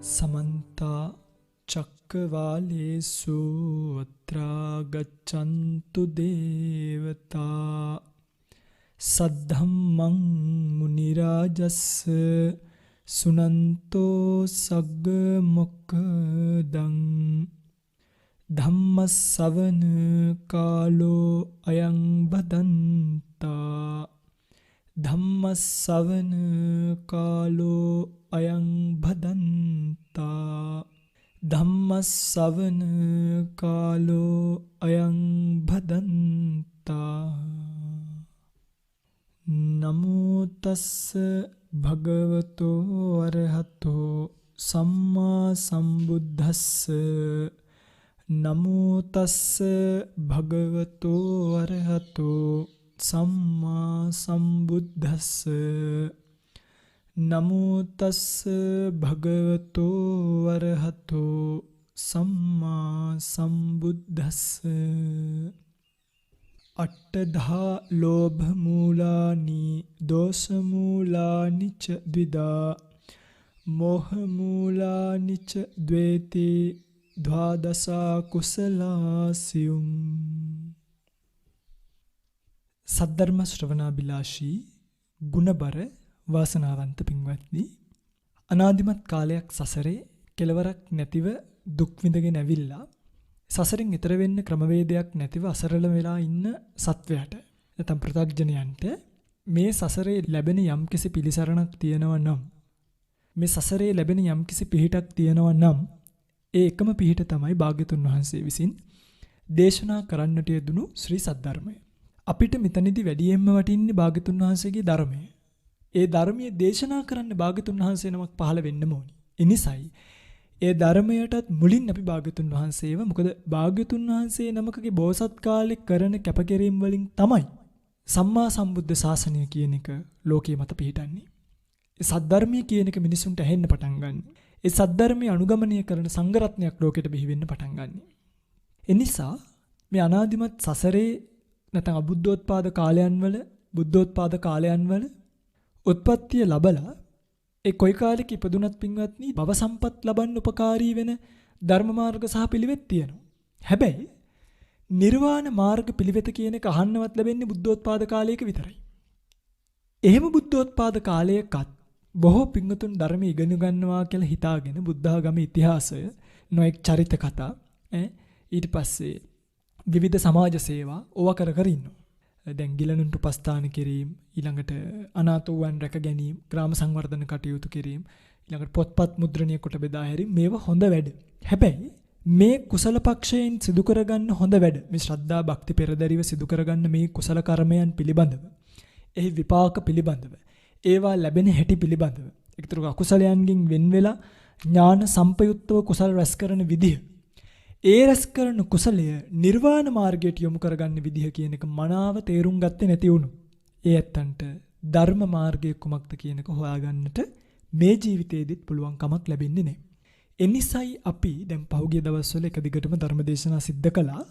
समन्ता चक्रवालेषु अत्रा गच्छन्तु देवता सद्धम्मं मुनिराजस्य सुनन्तो सग्गमुक्तं धम्मश्रवण कालो अयं भदन्ता धम्मश्रवण कालो अयं भदन्ता धम्मश्रवण कालो अयं भदन्ता नमो तस्स भगवतो अरहतो सम्मा सम्बुद्धस्स नमो तस्स भगवतो अरहतो सम्मा सम्बुद्धस्स नमो तस्स भगवतो अरहतो सम्मा सम्बुद्धस्स अट्टधा लोभमूलानि दोषमूलानि च द्विधा मोहमूलानि च द्वेति द्वादशा कुशलास्युं සද්ධර්ම ශ්‍රවණාබිලාෂී ගුණබර වාසනාවන්ත පින්වත්නි අනාදිමත් කාලයක් සසරේ කෙලවරක් නැතිව දුක් විඳගෙන ඇවිල්ලා සසරෙන් ඈතර වෙන්න ක්‍රමවේදයක් නැතිව අසරල වෙලා ඉන්න සත්වයාට නැත්නම් ප්‍රත්‍යඥයන්ට මේ සසරේ ලැබෙන යම්කිසි පිළිසරණක් තියෙනවා නම් මේ සසරේ ලැබෙන යම්කිසි පිහිටක් තියෙනවා නම් ඒ එකම පිහිට තමයි භාග්‍යතුන් වහන්සේ විසින් දේශනා කරන්නට යෙදුණු ශ්‍රී සද්ධර්මය. අපිට මෙතනදී වැඩියෙන්ම වටින්නේ භාග්‍යතුන් වහන්සේගේ ධර්මය. ඒ ධර්මයේ දේශනා කරන්න භාග්‍යතුන් වහන්සේ නමක් පහළ වෙන්න ඕනි. ඒ නිසායි ඒ ධර්මයටත් මුලින් අපි භාග්‍යතුන් වහන්සේව මොකද භාග්‍යතුන් වහන්සේ නමකගේ බෝසත් කාලේ කරන කැපකිරීම වලින් තමයි සම්මා සම්බුද්ධ ශාසනය කියන එක ලෝකයේ මත පිහිටන්නේ. ඒ සද්ධර්මයේ කියන එක මිනිසුන්ට ඇහෙන්න පටන් ගන්න. ඒ සද්ධර්මයේ අනුගමනය කරන සංඝ රත්නයක් ලෝකෙට බිහි වෙන්න පටන් ගන්න. ඒ නිසා මේ අනාදිමත් සසරේ නැත්නම් අබුද්ධෝත්පාද කාලයන් වල උත්පත්තිය ලැබලා ඒ කොයි කාලෙක ඉපදුනත් පින්වත්නි භව සම්පත් ලබන්න උපකාරී වෙන ධර්ම මාර්ග සහ පිළිවෙත් තියෙනවා. හැබැයි නිර්වාණ මාර්ග පිළිවෙත කියන එක අහන්නවත් ලැබෙන්නේ බුද්ධෝත්පාද කාලයක විතරයි. එහෙම බුද්ධෝත්පාද කාලයකත් බොහෝ පින්වතුන් ධර්ම ඉගෙන ගන්නවා කියලා හිතාගෙන බුද්ධාගම ඉතිහාසය නොඑක් චරිත කතා ඊට පස්සේ විවිධ සමාජ සේවා ඕවා කර කර ඉන්නවා. දැන් ගිලනුන්ට උපස්ථාන කිරීම, ඊළඟට අනාථ වූවන් රැක ගැනීම, ග්‍රාම සංවර්ධන කටයුතු කිරීම, ඊළඟට පොත්පත් මුද්‍රණය කොට බෙදා හැරීම මේවා හොඳ වැඩ. හැබැයි මේ කුසල පක්ෂයෙන් සිදු කරගන්න හොඳ වැඩ, මේ ශ්‍රද්ධා භක්ති පෙරදරිව සිදු කරගන්න මේ කුසල කර්මයන් පිළිබඳව, එහි විපාක පිළිබඳව, ඒවා ලැබෙන හැටි පිළිබඳව, ඒතර අකුසලයන්ගෙන් වෙන් වෙලා ඥාන සම්පයුක්තව කුසල රැස් කරන විදිහ, ඒ රැස් කරන කුසලය නිර්වාණ මාර්ගයට යොමු කරගන්න විදිහ කියන එක මනාව තේරුම් ගත්තේ නැති වුණු. ඒ ඇත්තන්ට ධර්ම මාර්ගය කුමක්ද කියන එක හොයාගන්නට මේ ජීවිතේදීත් පුළුවන් කමක් ලැබෙන්නේ නැහැ. ඒ නිසායි අපි දැන් පහුගිය දවස්වල එක දිගටම ධර්ම දේශනා සිද්ධ කළා.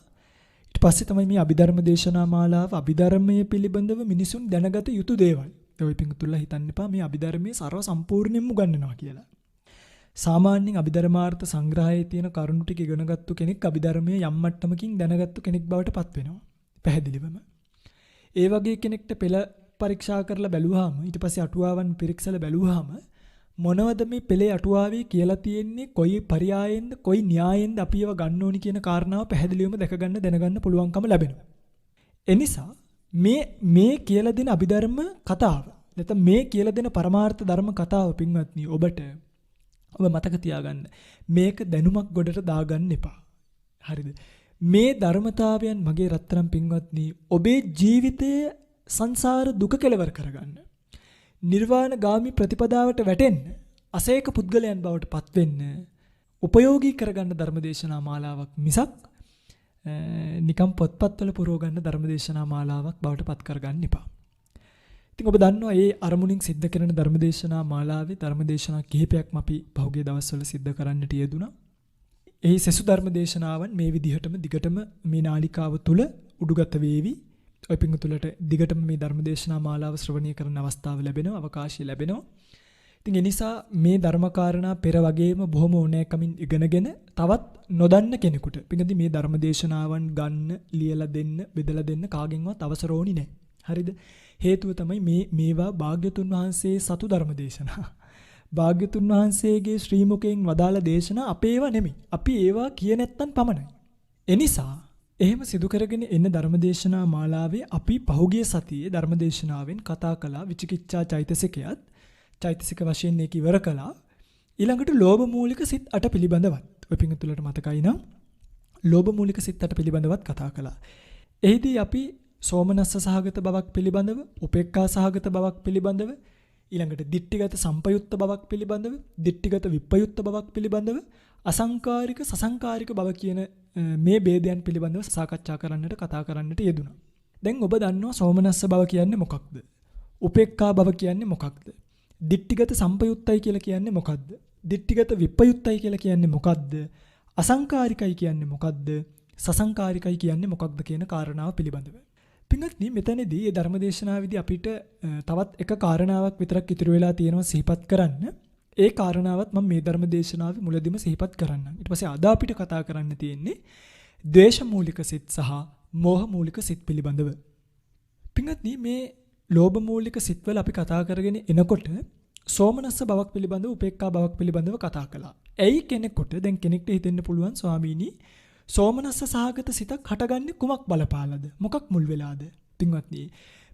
ඊට පස්සේ තමයි මේ අභිධර්ම දේශනා මාලාව අභිධර්මයේ පිළිබඳව මිනිසුන් දැනගත යුතු දේවල්. ඒ ඔය පිංගුතුල්ලා හිතන්න එපා මේ අභිධර්මයේ ਸਰව සම්පූර්ණයෙන්ම උගන්වනවා කියලා. සාමාන්‍යයෙන් අභිධර්මාර්ථ සංග්‍රහයේ තියෙන කරුණු ටික ඉගෙනගත්තු කෙනෙක් අභිධර්මයේ යම් මට්ටමකින් දැනගත්තු කෙනෙක් බවට පත් වෙනවා. පැහැදිලිවම. ඒ වගේ කෙනෙක්ට පෙළ පරීක්ෂා කරලා බැලුවාම ඊට පස්සේ අටුවාවන් පිරික්සලා බැලුවාම මොනවද මේ පෙළේ අටුවාවේ කියලා තියෙන්නේ කොයි පරයයෙන්ද කොයි න්‍යායෙන්ද අපි ඒව ගන්න ඕනි කියන කාරණාව පැහැදිලිවම දැක ගන්න දැනගන්න පුළුවන්කම ලැබෙනවා. ඒ නිසා මේ කියලා දෙන අභිධර්ම කතාව නැත්නම් මේ කියලා දෙන පරමාර්ථ ධර්ම කතාව පින්වත්නි ඔබ මතක තියාගන්න. මේක දැනුමක් ගොඩට දාගන්න එපා. හරිද? මේ ධර්මතාවයන් මගේ රත්තරන් පින්වත්නි ඔබේ ජීවිතයේ සංසාර දුක කෙලවර කරගන්න. නිර්වාණ ගාමි ප්‍රතිපදාවට වැටෙන්න, අසේක පුද්ගලයන් බවට පත් වෙන්න උපයෝගී කරගන්න ධර්මදේශනා මාලාවක් මිසක් නිකම් පොත්පත්වල පුරව ගන්න ධර්මදේශනා මාලාවක් බවට පත් කරගන්න එපා. ඉතින් ඔබ දන්නවා මේ අරමුණින් සිද්ධ කරන ධර්මදේශනා මාලාවේ ධර්මදේශනා කිහිපයක්ම අපි පහුගිය දවස්වල සිද්ධ කරන්නට යෙදුණා. එහි සෙසු ධර්මදේශනාවන් මේ විදිහටම දිගටම මේ නාලිකාව තුල උඩුගත වේවි. ඔය පිංගුතුලට දිගටම මේ ධර්මදේශනා මාලාව ශ්‍රවණය කරන අවස්ථාව ලැබෙනවා, අවකාශය ලැබෙනවා. ඉතින් ඒ නිසා මේ ධර්මකාරණා පෙර වගේම බොහොම ඕනෑකමින් ඉගෙනගෙන තවත් නොදන්න කෙනෙකුට පින්වත්නි මේ ධර්මදේශනාවන් ගන්න, ලියලා දෙන්න, බෙදලා දෙන්න කාගෙන්වත් අවසර ඕනි නැහැ. හරිද? හේතුව තමයි මේවා භාග්‍යතුන් වහන්සේ සතු ධර්මදේශනා. භාග්‍යතුන් වහන්සේගේ ශ්‍රී මුඛයෙන් වදාළ දේශනා අපේ ඒවා නෙමෙයි. අපි ඒවා කිය නැත්තම් පමණයි. එනිසා එහෙම සිදු කරගෙන එන ධර්මදේශනා මාලාවේ අපි පහුගිය සතියේ ධර්මදේශනාවෙන් කතා කළා විචිකිච්ඡා චෛතසිකයත් චෛතසික වශයෙන් ඒක ඉවර කළා. ඊළඟට ලෝභ මූලික සිත් 8 පිළිබඳවත් ඔය පිංගුතුලට මතකයි නම් ලෝභ මූලික සිත් 8 පිළිබඳවත් කතා කළා. එහිදී අපි සෝමනස්ස සහගත බවක් පිළිබඳව, උපේක්ඛා සහගත බවක් පිළිබඳව, ඊළඟට දිට්ඨිගත සම්පයුක්ත බවක් පිළිබඳව, දිට්ඨිගත විප්පයුක්ත බවක් පිළිබඳව, අසංකාරික සසංකාරික බව කියන මේ ભેදයන් පිළිබඳව සාකච්ඡා කරන්නට කතා කරන්නට යෙදුණා. දැන් ඔබ දන්නවා සෝමනස්ස බව කියන්නේ මොකක්ද? උපේක්ඛා බව කියන්නේ මොකක්ද? දිට්ඨිගත සම්පයුක්තයි කියලා කියන්නේ මොකක්ද? දිට්ඨිගත විප්පයුක්තයි කියලා කියන්නේ මොකක්ද? අසංකාරිකයි කියන්නේ මොකක්ද? සසංකාරිකයි කියන්නේ මොකක්ද කියන කාරණාව පිළිබඳව. පින්වත්නි මෙතනදී මේ ධර්මදේශනාවේදී අපිට තවත් එක කාරණාවක් විතරක් ඉතුරු වෙලා තියෙනවා සිහිපත් කරන්න. ඒ කාරණාවත් මම මේ ධර්මදේශනාවේ මුලදීම සිහිපත් කරන්නම්. ඊට පස්සේ අද අපිට කතා කරන්න තියෙන්නේ ද්වේෂ මූලික සිත් සහ මෝහ මූලික සිත් පිළිබඳව. පින්වත්නි මේ ලෝභ මූලික සිත්වල අපි කතා කරගෙන එනකොට සෝමනස්ස බවක් පිළිබඳව, උපේක්ඛා බවක් පිළිබඳව කතා කළා. ඇයි කෙනෙකුට දැන් කෙනෙක්ට හිතෙන්න පුළුවන් ස්වාමීනි සෝමනස්ස සහගත සිතක් හටගන්නේ කුමක් බලපාලද? මොකක් මුල් වෙලාද? පින්වත්නි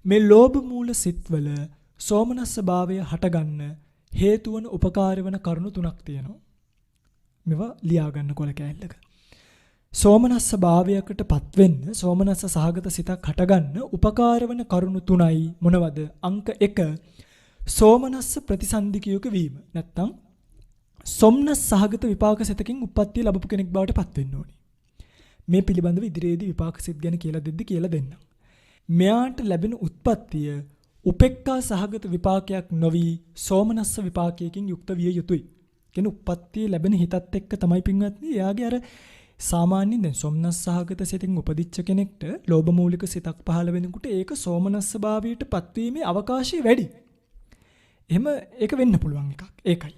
මේ ලෝභ මූල සිත්වල සෝමනස්ස භාවය හටගන්න හේතු වන උපකාර වන කරුණු තුනක් තියෙනවා. මේවා ලියා ගන්න කොල කෑල්ලක. සෝමනස්ස භාවයකටපත් වෙන්න සෝමනස්ස සහගත සිතක් හටගන්න උපකාර වන කරුණු තුනයි මොනවද? අංක 1 සෝමනස්ස ප්‍රතිසන්දිකයක වීම. නැත්තම් සොම්නස් සහගත විපාක සිතකින් උප්පත්තිය ලැබපු කෙනෙක් බවට පත් වෙන්න ඕනේ. මේ පිළිබඳව ඉදිරියේදී විපාක සිත් ගැන කියලා දෙද්දි කියලා දෙන්නම්. මෙයාට ලැබෙන උත්පත්තිය උපේක්ඛා සහගත විපාකයක් නොවි සෝමනස්ස විපාකයකින් යුක්ත විය යුතුයි. කියන උත්පත්තිය ලැබෙන හිතත් එක්ක තමයි පින්වත්නි එයාගේ අර සාමාන්‍යයෙන් දැන් සොම්නස් සහගත සිතින් උපදිච්ච කෙනෙක්ට ලෝභ මූලික සිතක් පහළ වෙනකොට ඒක සෝමනස්ස භාවයට පත්වීමේ අවකාශය වැඩි. එහෙම ඒක වෙන්න පුළුවන් එකක්. ඒකයි.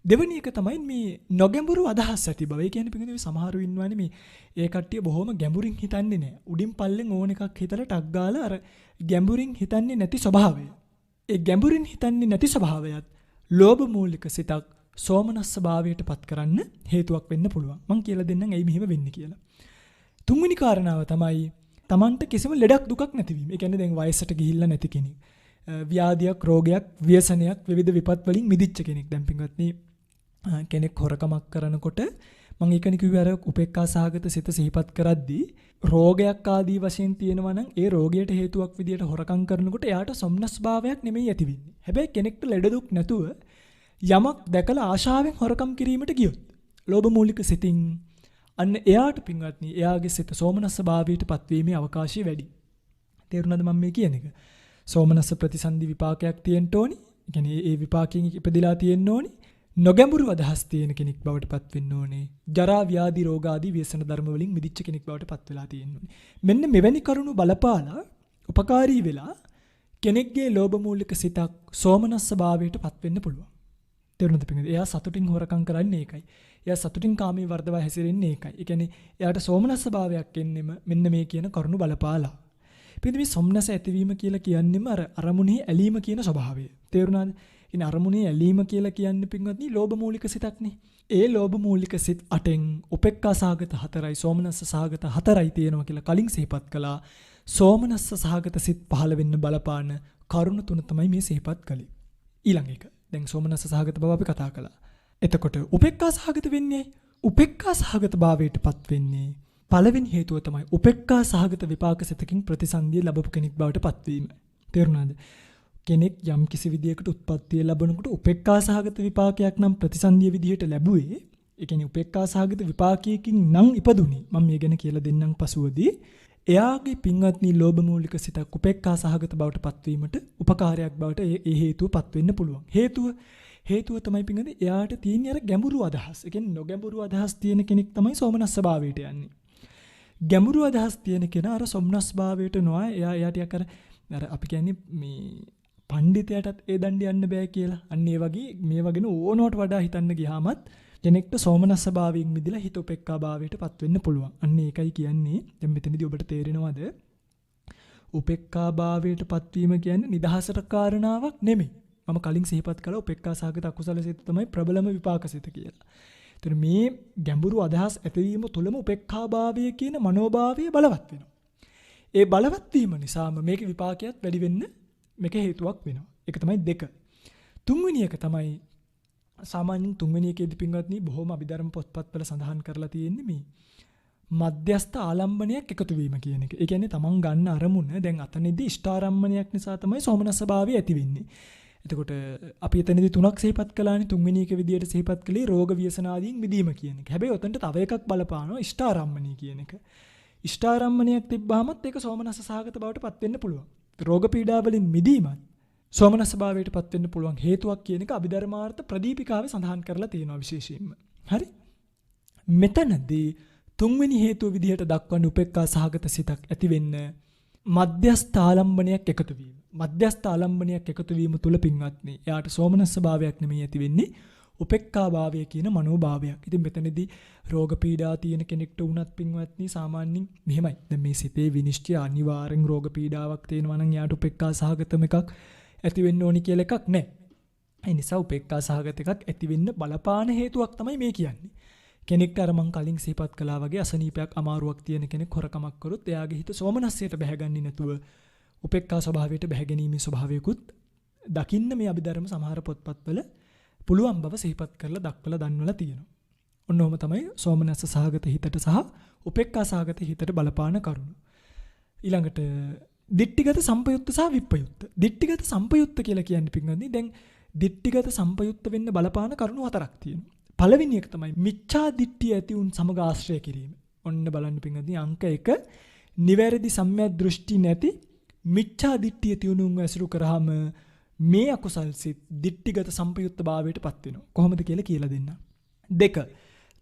දෙවෙනි එක තමයි මේ නොගැඹුරු අදහස් ඇති බව. ඒ කියන්නේ පිටින් සමහරු ඉන්නවනේ මේ ඒ කට්ටිය බොහොම ගැඹුරින් හිතන්නේ නැහැ. උඩින් පල්ලෙන් ඕන එකක් හිතලා ටක් ගාලා අර ගැඹුරින් හිතන්නේ නැති ස්වභාවය. ඒ ගැඹුරින් හිතන්නේ නැති ස්වභාවයත් ලෝභ මූලික සිතක් සෝමනස්ස භාවයට පත් කරන්න හේතුවක් වෙන්න පුළුවන්. මම කියලා දෙන්නම් ඇයි මෙහෙම වෙන්නේ කියලා. තුන්වෙනි කාරණාව තමයි Tamanට කිසිම ලෙඩක් දුකක් නැතිවීම. ඒ කියන්නේ දැන් වයසට ගිහිල්ලා නැති කෙනෙක්. ව්‍යාධියක්, රෝගයක්, ව්‍යසනයක්, විවිධ විපත් වලින් මිදිච්ච කෙනෙක්. දැන් පින්වත්නි කෙනෙක් හොරකමක් කරනකොට මම ඒකනේ කිව්වේ අර උපේක්ඛා සහගත සිත සිහිපත් කරද්දී රෝගයක් ආදී වශයෙන් තියෙනවා නම් ඒ රෝගයට හේතුවක් විදියට හොරකම් කරනකොට එයාට සොම්නස් භාවයක් නෙමෙයි ඇති වෙන්නේ. හැබැයි කෙනෙක්ට ලෙඩ දුක් නැතුව යමක් දැකලා ආශාවෙන් හොරකම් කිරීමට ගියොත් ලෝභ මූලික සිතින් අන්න එයාට පින්වත්නි එයාගේ සිත සෝමනස්ස භාවයට පත්වීමේ අවකාශය වැඩි. තේරුණාද මම මේ කියන එක? සෝමනස්ස ප්‍රතිසන්දි විපාකයක් තියෙන්න ඕනි. ඒ කියන්නේ ඒ විපාකයෙන් ඉපදිලා තියෙන්න ඕනි. නොගැඹුරු අදහස් තියෙන කෙනෙක් බවට පත් වෙන්න ඕනේ. ජරා ව්‍යාධි රෝග ආදී ව්‍යසන ධර්ම වලින් මිදිච්ච කෙනෙක් බවට පත් වෙලා තියෙන්න ඕනේ. මෙන්න මෙවැනි කරුණු බලපාලා උපකාරී වෙලා කෙනෙක්ගේ ලෝභ මූලික සිතක් සෝමනස්ස භාවයට පත් වෙන්න පුළුවන්. තේරුණාද පිටින්? එයා සතුටින් හොරකම් කරන්නේ ඒකයි. එයා සතුටින් කාමී වර්ධව හැසිරෙන්නේ ඒකයි. ඒ කියන්නේ එයාට සෝමනස්ස භාවයක් එන්නෙම මෙන්න මේ කියන කරුණු බලපාලා. පිටින් මේ සොම්නස ඇතිවීම කියලා කියන්නේම අර අරමුණේ ඇලීම කියන ස්වභාවය. තේරුණාද? ඉතින් අරමුණේ ඇලීම කියලා කියන්නේ පින්වත්නි ලෝභ මූලික සිතක්නේ. ඒ ලෝභ මූලික සිත් 8න් උපේක්ඛා සහගත 4යි සෝමනස්ස සහගත 4යි තියෙනවා කියලා කලින් සිහිපත් කළා. සෝමනස්ස සහගත සිත් පහළ වෙන්න බලපාන කරුණ තුන තමයි මේ සිහිපත් කළේ. ඊළඟ එක. දැන් සෝමනස්ස සහගත බව අපි කතා කළා. එතකොට උපේක්ඛා සහගත වෙන්නේ උපේක්ඛා සහගත භාවයටපත් වෙන්නේ පළවෙනි හේතුව තමයි උපේක්ඛා සහගත විපාක සිතකින් ප්‍රතිසන්දිය ලැබපු කෙනෙක් බවට පත්වීම. තේරුණාද? කෙනෙක් යම් කිසි විදියකට උත්පත්තිය ලැබනකොට උපේක්ඛා සහගත විපාකයක් නම් ප්‍රතිසන්දිය විදියට ලැබුවේ. ඒ කියන්නේ උපේක්ඛා සහගත විපාකයකින් නම් ඉපදුනේ. මම මේ ගැන කියලා දෙන්නම් පසුවදී. එයාගේ පින්වත්නි ලෝභ මූලික සිතක් උපේක්ඛා සහගත බවට පත්වීමට උපකාරයක් බවට ඒ හේතුව පත් වෙන්න පුළුවන්. හේතුව තමයි පින්වත්නි එයාට තියෙන අර ගැඹුරු අදහස්. ඒ කියන්නේ නොගැඹුරු අදහස් තියෙන කෙනෙක් තමයි සෝමනස්ස භාවයට යන්නේ. ගැඹුරු අදහස් තියෙන කෙනා අර සොම්නස් භාවයට නොආ එයා ටිකක් අර අපි කියන්නේ මේ පඬිතයාටත් ඒ දණ්ඩ යන්න බෑ කියලා. අන්න ඒ වගේ මේ වගේ ඕනවට වඩා හිතන්න ගියාමත් කෙනෙක්ට සෝමනස්ස භාවයෙන් මිදලා හිත උපේක්ඛා භාවයට පත් වෙන්න පුළුවන්. අන්න ඒකයි කියන්නේ. දැන් මෙතනදී ඔබට තේරෙනවද? උපේක්ඛා භාවයට පත්වීම කියන්නේ නිදහසට කාරණාවක් නෙමෙයි. මම කලින් සිහිපත් කළා උපේක්ඛා සහගත අකුසල සිත තමයි ප්‍රබලම විපාක සිත කියලා. ඒතර මේ ගැඹුරු අදහස් ඇතිවීම තුළම උපේක්ඛා භාවය කියන මනෝභාවය බලවත් වෙනවා. ඒ බලවත් වීම නිසාම මේකේ විපාකයක් වැඩි වෙන්න මේක හේතුවක් වෙනවා. ඒක තමයි 2. තුන්වෙනි එක තමයි සාමාන්‍යයෙන් තුන්වෙනි එකේදී පින්වත්නි බොහොම අභිධර්ම පොත්පත්වල සඳහන් කරලා තියෙන්නේ මේ මධ්‍යස්ථ ආලම්බනයක් එකතු වීම කියන එක. ඒ කියන්නේ තමන් ගන්න අරමුණ දැන් අතනදී ඉෂ්ඨාරම්මණයක් නිසා තමයි සෝමනස්ස භාවය ඇති වෙන්නේ. එතකොට අපි එතනදී 3ක් සිහිපත් කළානේ. තුන්වෙනි එක විදියට සිහිපත් කළේ රෝග ව්‍යසන ආදීන් මිදීම කියන එක. හැබැයි ඔතනට තව එකක් බලපානවා ඉෂ්ඨාරම්මණී කියන එක. ඉෂ්ඨාරම්මණයක් තිබ්බහමත් ඒක සෝමනස්ස සහගත බවට පත් වෙන්න පුළුවන්. රෝග පීඩා වලින් මිදීමත් සෝමනස්ස භාවයට පත් වෙන්න පුළුවන් හේතුවක් කියන එක අභිධර්මාර්ථ ප්‍රදීපිකාවේ සඳහන් කරලා තියෙනවා විශේෂයෙන්ම. හරි? මෙතනදී තුන්වෙනි හේතුව විදිහට දක්වන උපේක්ඛා සහගත සිතක් ඇති වෙන්න මධ්‍යස්ථ ආලම්බනයක් එකතු වීම. මධ්‍යස්ථ ආලම්බනයක් එකතු වීම තුල පින්වත්නි එයාට සෝමනස්ස භාවයක් නෙමෙයි ඇති වෙන්නේ උපේක්ඛා භාවය කියන මනෝභාවයක්. ඉතින් මෙතනදී රෝග පීඩා තියෙන කෙනෙක්ට වුණත් පින්වත්නි සාමාන්‍යයෙන් මෙහෙමයි. දැන් මේ සිතේ විනිශ්චය අනිවාර්යෙන් රෝග පීඩාවක් තියෙනවා නම් එයාට උපේක්ඛා සහගතම එකක් ඇති වෙන්න ඕනි කියලා එකක් නැහැ. ඒ නිසා උපේක්ඛා සහගත එකක් ඇති වෙන්න බලපාන හේතුවක් තමයි මේ කියන්නේ. කෙනෙක්ට අර මං කලින් සිහිපත් කළා වගේ අසනීපයක් අමාරුවක් තියෙන කෙනෙක් හොරකමක් කරොත් එයාගේ හිත සෝමනස්සයට බැහැගන්නේ නැතුව උපේක්ඛා ස්වභාවයට බැහැගැනීමේ ස්වභාවයකුත් දකින්න මේ අභිධර්ම සමහර පොත්පත්වල පුළුවන් බව සිහිපත් කරලා දක්වලා දන්වලා තියෙනවා. ඔන්නෝම තමයි සෝමනස්ස සහගත හිතට සහ උපේක්ඛා සහගත හිතට බලපාන කරුණු. ඊළඟට දිට්ඨිගත සම්පයුත්ත සහ විප්පයුත්ත. දිට්ඨිගත සම්පයුත්ත කියලා කියන්නේ පින්වත්නි දැන් දිට්ඨිගත සම්පයුත්ත වෙන්න බලපාන කරුණු 4ක් තියෙනවා. පළවෙනි එක තමයි මිච්ඡා දිට්ඨිය ඇති උන් සමග ආශ්‍රය කිරීම. ඔන්න බලන්න පින්වත්නි අංක 1 නිවැරදි සම්‍යක් දෘෂ්ටි නැති මිච්ඡා දිට්ඨිය තියුණුන් ඇසුරු කරාම මේ අකුසල් සිත් දිට්ඨිගත සම්පයුත්ත භාවයට පත් වෙනවා. කොහොමද කියලා දෙන්න. 2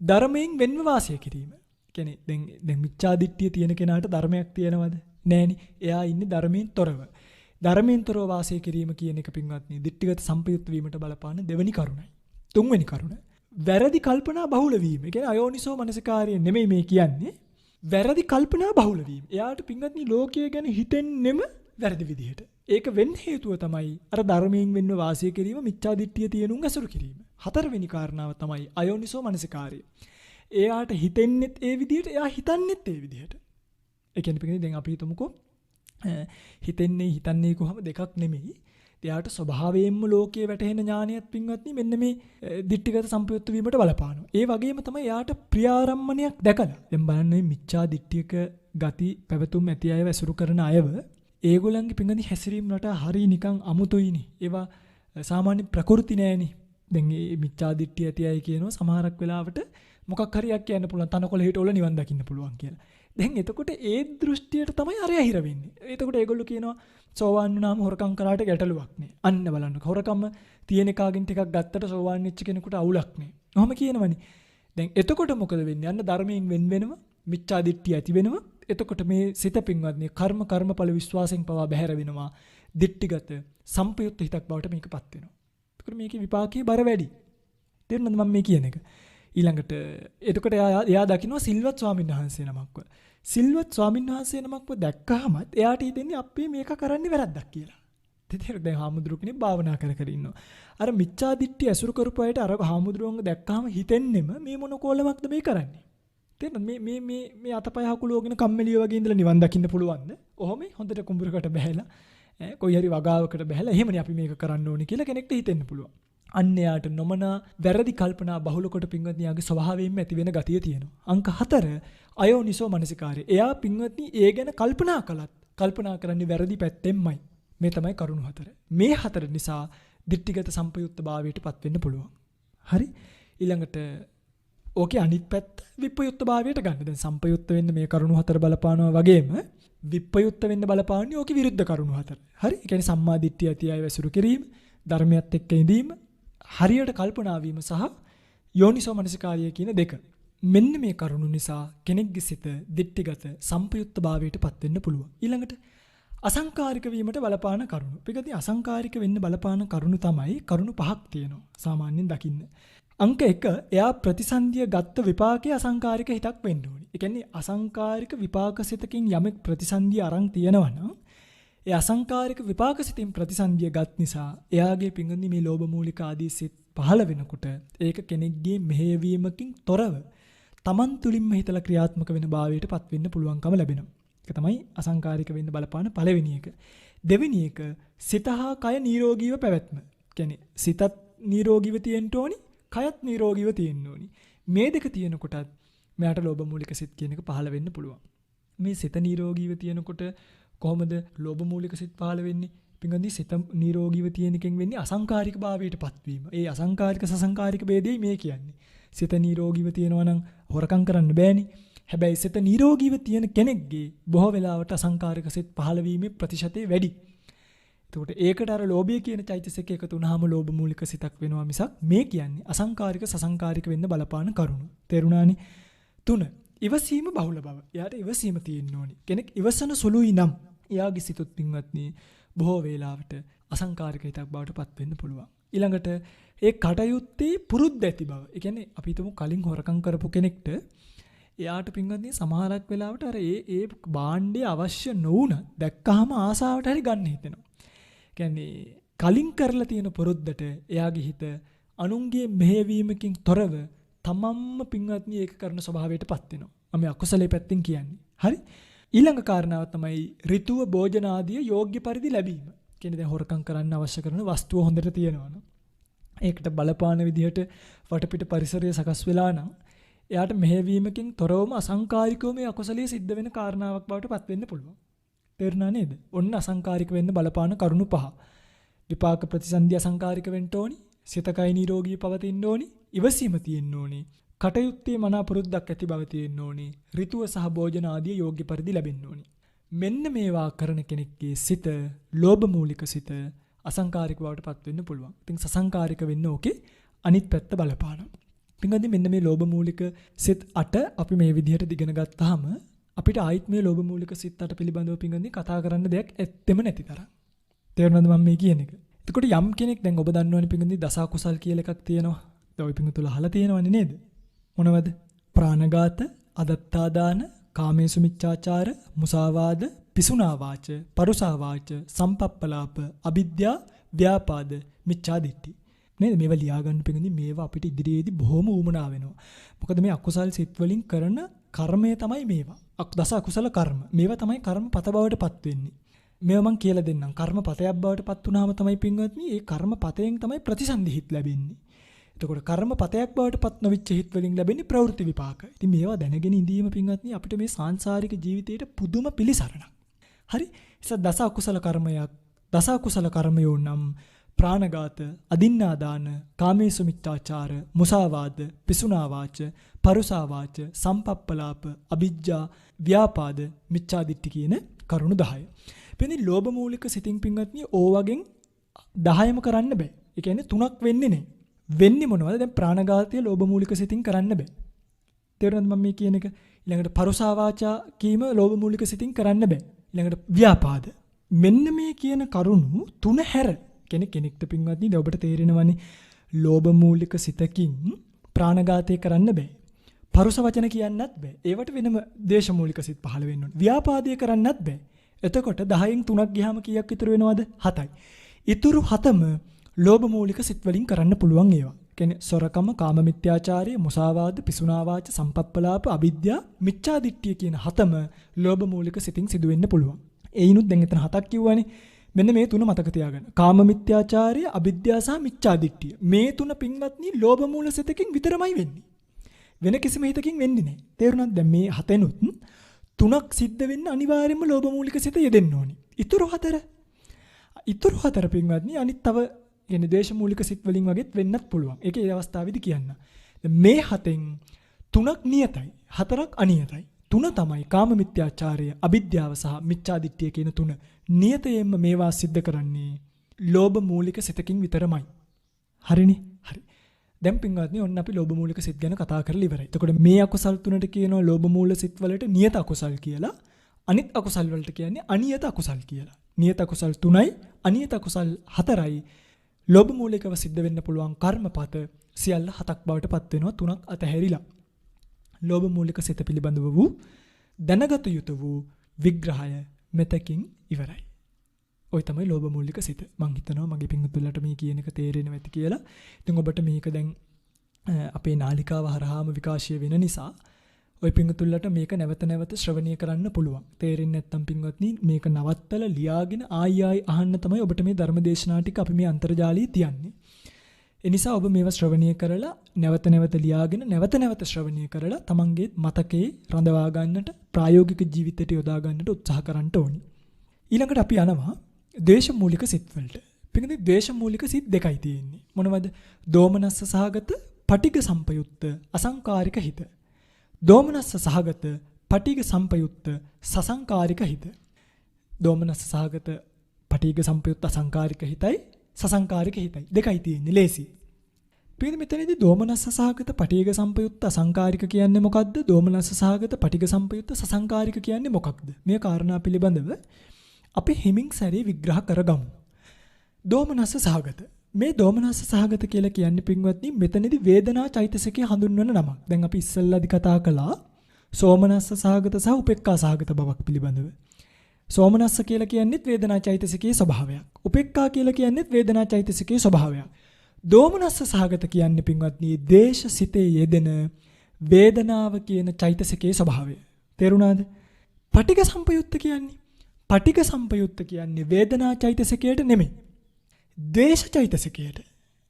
ධර්මයෙන් වෙන්ව වාසය කිරීම. කියන්නේ දැන් මිච්ඡා දිට්ඨිය තියෙන කෙනාට ධර්මයක් තියෙනවද? නෑනේ. එයා ඉන්නේ ධර්මයෙන් තොරව. ධර්මයෙන් තොරව වාසය කිරීම කියන එක පින්වත්නි දිට්ඨිගත සම්පයුත්ත වීමට බලපාන දෙවෙනි කරුණයි. තුන්වෙනි කරුණ වැරදි කල්පනා බහුල වීම. ඒ කියන්නේ අයෝනිසෝ මනසිකාරය නෙමෙයි මේ කියන්නේ. වැරදි කල්පනා බහුල වීම. එයාට පින්වත්නි ලෝකය ගැන හිතෙන්නෙම වැරදි විදිහට. ඒක වෙන්න හේතුව තමයි අර ධර්මයෙන් වෙන්න වාසය කිරීම මිච්ඡා දිට්ඨිය තියෙනුන් ඇසුරු කිරීම. 4වෙනි කාරණාව තමයි අයෝනිසෝ මනසිකාරය. එයාට හිතෙන්නෙත් ඒ විදිහට, එයා හිතන්නෙත් ඒ විදිහට. ඒ කියන්නේ පිටින් දැන් අපි හිතමුකෝ හිතන්නේ කොහොම දෙකක් නෙමෙයි. එයාට ස්වභාවයෙන්ම ලෝකයේ වැටහෙන ඥානියත් පින්වත්නි මෙන්න මේ දිට්ඨිගත සම්පයුත්ත වීමට බලපානවා. ඒ වගේම තමයි එයාට ප්‍රියාරම්මණයක් දැකලා. දැන් බලන්න මේ මිච්ඡා දිට්ඨියක ගති පැවතුම් ඇති අයව ඇසුරු කරන අයව ඒගොල්ලන්ගේ පින්වත්නි හැසිරීම රට හරිය නිකන් අමුතුයිනේ. ඒවා සාමාන්‍ය ප්‍රകൃති නෑනේ. දැන් මේ මිච්ඡා දිට්ඨිය ඇති අය කියනවා සමහරක් වෙලාවට මොකක් හරියක් කියන්න පුළුවන් තනකොළ හිටවල නිවන් දකින්න පුළුවන් කියලා. දැන් එතකොට ඒ දෘෂ්ටියට තමයි අරය හිර වෙන්නේ. එතකොට ඒගොල්ලෝ කියනවා සෝවාන් වුණාම හොරකම් කරාට ගැටලුවක් නෑ. අන්න බලන්නකො හොරකම තියෙන කාගෙන් ටිකක් ගත්තට සෝවාන් වෙච්ච කෙනෙකුට අවුලක් නෑ. ඔහොම කියනවනේ. දැන් එතකොට මොකද වෙන්නේ? අන්න ධර්මයෙන් වෙනවා මිච්ඡා දිට්ඨිය ඇති වෙනවා. එතකොට මේ සිත පින්වත්නි කර්මඵල විශ්වාසයෙන් පවා බැහැර වෙනවා. දිට්ඨිගත සම්පයුත්ත හිතක් බවට මේකපත් වෙනවා. එතකොට මේකේ විපාකයේ බර වැඩි. තේරුණාද මම මේ කියන එක? ඊළඟට එතකොට එයා දකින්නවා සිල්වත් ස්වාමීන් වහන්සේ නමක්ව. සිල්වත් ස්වාමීන් වහන්සේ නමක්ව දැක්කහමත් එයාට හිතෙන්නේ අපි මේක කරන්නේ වැරද්දක් කියලා. තේරෙනවද? දැන් හාමුදුරුවෝ කෙනෙක් භාවනා කර ඉන්නවා. අර මිච්ඡා දිට්ඨිය ඇසුරු කරපු අයට අර හාමුදුරුවන්ව දැක්කහම හිතෙන්නෙම මේ මොන කෝලමක්ද මේ කරන්නේ. තේරෙනවද? මේ අතපය හකුලෝගෙන කම්මැලිය වගේ ඉඳලා නිවන් දකින්න පුළුවන්ද? ඔහොම හොඳට කුඹුරකට බැහැලා කොයි හරි වගාවකට බැහැලා එහෙමනේ අපි මේක කරන්න ඕනේ කියලා කෙනෙක්ට හිතෙන්න පුළුවන්. අන්න යාට නොමනා වැරදි කල්පනා බහුල කොට පින්වත්නි යාගේ ස්වභාවයෙන්ම ඇති වෙන ගතිය තියෙනවා. අංක 4 අයෝනිසෝ මනසිකාරය. එයා පින්වත්නි ඒ ගැන කල්පනා කළත් කල්පනා කරන්නේ වැරදි පැත්තෙන්මයි. මේ තමයි කරුණු 4. මේ 4 නිසා දිට්ඨිගත සම්පයුත්ත භාවයට පත් වෙන්න පුළුවන්. හරි? ඊළඟට ඕකේ අනිත් පැත්ත විප්පයුත්ත භාවයට ගන්න. දැන් සම්පයුත්ත වෙන්න මේ කරුණු 4 බලපානවා වගේම විප්පයුත්ත වෙන්න බලපාන්නේ ඕකේ විරුද්ධ කරුණු 4. හරි? ඒ කියන්නේ සම්මා දිට්ඨිය ඇති අය වැසුරු කිරීම, ධර්මයත් එක්ක ඉඳීම, හරියට කල්පනා වීම සහ යෝනිසෝ මනසිකාරය කියන දෙක. මෙන්න මේ කරුණු නිසා කෙනෙක්ගේ සිත දිට්ඨිගත සම්පයුත්ත භාවයට පත් වෙන්න පුළුවන්. ඊළඟට අසංකාරික වීමට බලපාන කරුණු. පිටදී අසංකාරික වෙන්න බලපාන කරුණු තමයි කරුණු 5ක් තියෙනවා. සාමාන්‍යයෙන් දකින්න. අංක 1 එයා ප්‍රතිසන්දිය ගත්ත විපාකයේ අසංකාරික හිතක් වෙන්න ඕනි. ඒ කියන්නේ අසංකාරික විපාකසිතකින් යමෙක් ප්‍රතිසන්දිය අරන් තියෙනවා නම් ඒ අසංකාරික විපාකසිතින් ප්‍රතිසන්දිය ගත් නිසා එයාගේ පිංගුනි මේ ලෝභ මූලික ආදී සිත් පහළ වෙනකොට ඒක කෙනෙක්ගේ මෙහෙයවීමකින් තොරව තමන් තුළින්ම හිතලා ක්‍රියාත්මක වෙන භාවයට පත් වෙන්න පුළුවන්කම ලැබෙනවා. ඒක තමයි අසංකාරික වෙන්න බලපාන පළවෙනි එක. දෙවෙනි එක සිත හා කය නිරෝගීව පැවැත්ම. කියන්නේ සිතත් නිරෝගීව තියෙන්න ඕනි, කයත් නිරෝගීව තියෙන්න ඕනි. මේ දෙක තියෙනකොටත් මෙයාට ලෝභ මූලික සිත් කියන එක පහළ වෙන්න පුළුවන්. මේ සිත නිරෝගීව තියෙනකොට කොහොමද ලෝභ මූලික සිත් පහළ වෙන්නේ? පිංගුනි සිත නිරෝගීව තියෙන එකෙන් වෙන්නේ අසංකාරික භාවයට පත්වීම. ඒ අසංකාරික සසංකාරික ભેදෙයි මේ කියන්නේ. සිත නිරෝගීව තියෙනවා නම් හොරකම් කරන්න බෑනේ. හැබැයි සිත නිරෝගීව තියෙන කෙනෙක්ගේ බොහෝ වෙලාවට අසංකාරික සිත් පහළ වීමේ ප්‍රතිශතය වැඩි. එතකොට ඒකට අර ලෝභය කියන චෛතසික එකතු වුණාම ලෝභ මූලික සිතක් වෙනවා මිසක් මේ කියන්නේ අසංකාරික සසංකාරික වෙන්න බලපාන කරුණු. තේරුණානේ? 3. ඉවසීම බහුල බව. එයාට ඉවසීම තියෙන්න ඕනි. කෙනෙක් ඉවසන සුළුයි නම් එයාගේ සිතුත් පින්වත්නි බොහෝ වේලාවට අසංකාරික හිතක් බවට පත් වෙන්න පුළුවන්. ඊළඟට ඒ කටයුත්තේ පුරුද්ද ඇති බව. ඒ කියන්නේ අපි හිතමු කලින් හොරකම් කරපු කෙනෙක්ට එයාට පින්වත්නි සමහරක් වෙලාවට අර ඒ භාණ්ඩය අවශ්‍ය නොවුන දැක්කහම ආසාවට හරි ගන්න හිතෙනවා. කියන්නේ කලින් කරලා තියෙන පුරුද්දට එයාගේ හිත අනුන්ගේ මෙහෙයවීමකින් තොරව තමන්ම පින්වත්නි ඒක කරන ස්වභාවයට පත් වෙනවා. මම අකුසලයේ පැත්තෙන් කියන්නේ. හරි? ඊළඟ කාරණාව තමයි ඍතුව භෝජන ආදී යෝග්‍ය පරිදි ලැබීම. කියන්නේ දැන් හොරකම් කරන්න අවශ්‍ය කරන වස්තුව හොඳට තියෙනවා. ඒකට බලපාන විදිහට වටපිට පරිසරය සකස් වෙලා නම් එයාට මෙහෙවීමකින් තොරවම අසංකාරිකව මේ අකුසලයේ සිද්ධ වෙන කාරණාවක් බවට පත් වෙන්න පුළුවන්. තේරුණා නේද? ඔන්න අසංකාරික වෙන්න බලපාන කරුණු 5. විපාක ප්‍රතිසන්දි අසංකාරික වෙන්න ඕනි. සිතකයි නිරෝගී පවතින්න ඕනි. ඉවසීම තියෙන්න ඕනි. කටයුත්තේ මනාපුරුද්දක් ඇති බව තියෙන්න ඕනි. ඍතුව සහ භෝජන ආදී යෝග්‍ය පරිදි ලැබෙන්න ඕනි. මෙන්න මේවා කරන කෙනෙක්ගේ සිත ලෝභ මූලික සිත අසංකාරික බවට පත් වෙන්න පුළුවන්. ඉතින් සසංකාරික වෙන්න ඕකේ අනිත් පැත්ත බලපානවා. පින්වත්නි මෙන්න මේ ලෝභ මූලික සිත් 8 අපි මේ විදිහට ඉගෙන ගත්තාම අපිට ආයිත් මේ ලෝභ මූලික සිත් 8 පිළිබඳව පින්වත්නි කතා කරන්න දෙයක් ඇත්තෙම නැති තරම්. තේරුණාද මම මේ කියන එක? එතකොට යම් කෙනෙක් දැන් ඔබ දන්නවනේ පින්වත්නි දස අකුසල් කියලා එකක් තියෙනවා. දැන් ඔය පින්වතුල අහලා තියෙනවනේ නේද? මොනවද? ප්‍රාණඝාත, අදත්තාදාන, කාමේසු මිච්ඡාචාර, මුසාවාද, පිසුනා වාච, පරුසා වාච, සම්පප්පලාප, අවිද්‍යා, ව්‍යාපාද, මිච්ඡා දිට්ඨි. නේද? මේවා ලියා ගන්න පිටින් මේවා අපිට ඉදිරියේදී බොහොම ඌමනා වෙනවා. මොකද මේ අකුසල් සිත් වලින් කරන කර්මය තමයි මේවා. දස අකුසල කර්ම. මේවා තමයි කර්මපත බවට පත් වෙන්නේ. මේවා මම කියලා දෙන්නම්. කර්මපතයක් බවට පත් වුණාම තමයි පින්වත්නි මේ කර්මපතයෙන් තමයි ප්‍රතිසන්දි හිත් ලැබෙන්නේ. එතකොට කර්මපතයක් බවට පත් නොවිච්ච හිත් වලින් ලැබෙන්නේ ප්‍රවෘත්ති විපාක. ඉතින් මේවා දැනගෙන ඉඳීම පින්වත්නි අපිට මේ සාංශාරික ජීවිතේට පුදුම පිළිසරණක්. හරි? ඉතින් දස අකුසල කර්මයක් දස අකුසල කර්මයෝ නම් ප්‍රාණඝාත, අදින්නාදාන, කාමේසු මිච්ඡාචාර, මුසාවාද, පිසුනා වාච, පරුසා වාච, සම්පප්පලාප, අවිජ්ජා, ව්‍යාපාද, මිච්ඡා දිට්ඨි කියන කරුණු 10. එපෙන්නේ ලෝභ මූලික සිතින් පින්වත්නි ඕවගෙන් 10ම කරන්න බෑ. ඒ කියන්නේ 3ක් වෙන්නේ නැහැ. වෙන්නේ මොනවද? දැන් ප්‍රාණඝාතය ලෝභ මූලික සිතින් කරන්න බෑ. තේරුණාද මම මේ කියන එක? ඊළඟට පරුසා වාචා කීම ලෝභ මූලික සිතින් කරන්න බෑ. ඊළඟට ව්‍යාපාද. මෙන්න මේ කියන කරුණු 3 හැර කෙනෙක්ට පින්වත්නි දැන් ඔබට තේරෙනවනේ ලෝභ මූලික සිතකින් ප්‍රාණඝාතය කරන්න බෑ. පරුස වචන කියන්නත් බෑ. ඒවට වෙනම ද්වේෂ මූලික සිත් පහළ වෙන්න ඕනේ. ව්‍යාපාදය කරන්නත් බෑ. එතකොට 10න් 3ක් ගියාම කීයක් ඉතුරු වෙනවද? 7යි. ඉතුරු 7ම ලෝභ මූලික සිත් වලින් කරන්න පුළුවන් ඒවා. කියන්නේ සොරකම, කාම මිත්‍යාචාරය, මුසාවාද, පිසුනා වාච, සම්පප්පලාප, අවිද්‍යා, මිච්ඡා දිට්ඨිය කියන 7ම ලෝභ මූලික සිතින් සිදු වෙන්න පුළුවන්. ඒිනුත් දැන් එතන 7ක් කිව්වනේ. මෙන්න මේ 3 මතක තියාගන්න. කාම මිත්‍යාචාරය, අවිද්‍යාව සහ මිච්ඡා දිට්ඨිය. මේ 3 පින්වත්නි ලෝභ මූල සිතකින් විතරමයි වෙන්නේ. වෙන කිසිම හිතකින් වෙන්නේ නැහැ. තේරුණාද? දැන් මේ 7ෙනුත් 3ක් සිද්ධ වෙන්න අනිවාර්යයෙන්ම ලෝභ මූලික සිත යෙදෙන්න ඕනි. ඉතුරු 4 පින්වත්නි අනිත් තව කියන්නේ ද්වේෂ මූලික සිත් වලින් වගේත් වෙන්නත් පුළුවන්. ඒක ඒ අවස්ථාවේදී කියන්න. මේ 7න් 3ක් නියතයි, 4ක් අනියතයි. 3 තමයි කාම මිත්‍යාචාරය, අවිද්‍යාව සහ මිච්ඡා දිට්ඨිය කියන 3. නියතයෙන්ම මේවා සිද්ධ කරන්නේ ලෝභ මූලික සිතකින් විතරමයි. හරිනේ? හරි. දැන් පින්වත්නි ඔන්න අපි ලෝභ මූලික සිත් ගැන කතා කරලා ඉවරයි. එතකොට මේ අකුසල් 3ට කියනවා ලෝභ මූල සිත් වලට නියත අකුසල් කියලා. අනිත් අකුසල් වලට කියන්නේ අනියත අකුසල් කියලා. නියත අකුසල් 3යි අනියත අකුසල් 4යි. ලෝභ මූලිකව සිද්ධ වෙන්න පුළුවන් කර්මපත සියල්ල 7ක් බවට පත් වෙනවා 3ක් අතහැරිලා. ලෝභ මූලික සිත පිළිබඳව වූ දැනගත යුතු වූ විග්‍රහය මෙතකින් ඉවරයි. ඔය තමයි ලෝභ මූලික සිත. මං හිතනවා මගේ පිංගුතුල්ලට මේ කියන එක තේරෙනවා ඇති කියලා. ඉතින් ඔබට මේක දැන් අපේ නාලිකාව හරහාම විකාශය වෙන නිසා ඔය පිංගුතුල්ලට මේක නැවත නැවත ශ්‍රවණය කරන්න පුළුවන්. තේරෙන්නේ නැත්නම් පිංගුවත්නි මේක නවත්තලා ලියාගෙන ආයි අහන්න තමයි ඔබට මේ ධර්මදේශනා ටික අපි මේ අන්තර්ජාලයේ තියන්නේ. ඒ නිසා ඔබ මේවා ශ්‍රවණය කරලා නැවත නැවත ලියාගෙන නැවත නැවත ශ්‍රවණය කරලා තමන්ගේ මතකයේ රඳවා ගන්නට ප්‍රායෝගික ජීවිතයට යොදා ගන්නට උත්සාහ කරන්න ඕනි. ඊළඟට අපි යනවා ද්වේෂ මූලික සිත් වලට. පිටින් ද්වේෂ මූලික සිත් දෙකයි තියෙන්නේ. මොනවද? දෝමනස්ස සහගත, පටිඝ සම්පයුක්ත, අසංකාරික හිත. දෝමනස්ස සහගත, පටිඝ සම්පයුක්ත, සසංකාරික හිත. දෝමනස්ස සහගත, පටිඝ සම්පයුක්ත, අසංකාරික හිතයි සසංකාරික හිතයි දෙකයි තියෙන්නේ. ලේසි. පිටින් මෙතනදී දෝමනස්ස සහගත, පටිඝ සම්පයුක්ත, අසංකාරික කියන්නේ මොකක්ද? දෝමනස්ස සහගත, පටිඝ සම්පයුක්ත, සසංකාරික කියන්නේ මොකක්ද? මේ කාරණා පිළිබඳව අපි හිමින් සැරේ විග්‍රහ කරගමු. දෝමනස්ස සහගත. මේ දෝමනස්ස සහගත කියලා කියන්නේ පින්වත්නි මෙතනදී වේදනා චෛතසිකය හඳුන්වන නමක්. දැන් අපි ඉස්සෙල්ලාදී කතා කළා සෝමනස්ස සහගත සහ උපේක්ඛා සහගත බවක් පිළිබඳව. සෝමනස්ස කියලා කියන්නේත් වේදනා චෛතසිකයේ ස්වභාවයක්. උපේක්ඛා කියලා කියන්නේත් වේදනා චෛතසිකයේ ස්වභාවයක්. දෝමනස්ස සහගත කියන්නේ පින්වත්නි දේශ සිතේ යෙදෙන වේදනාව කියන චෛතසිකයේ ස්වභාවය. තේරුණාද? පටිඝ සම්පයුක්ත කියන්නේ පටිඝ සම්පයුක්ත කියන්නේ වේදනා චෛතසිකයට නෙමෙයි. ද්වේෂ චෛතසිකයට.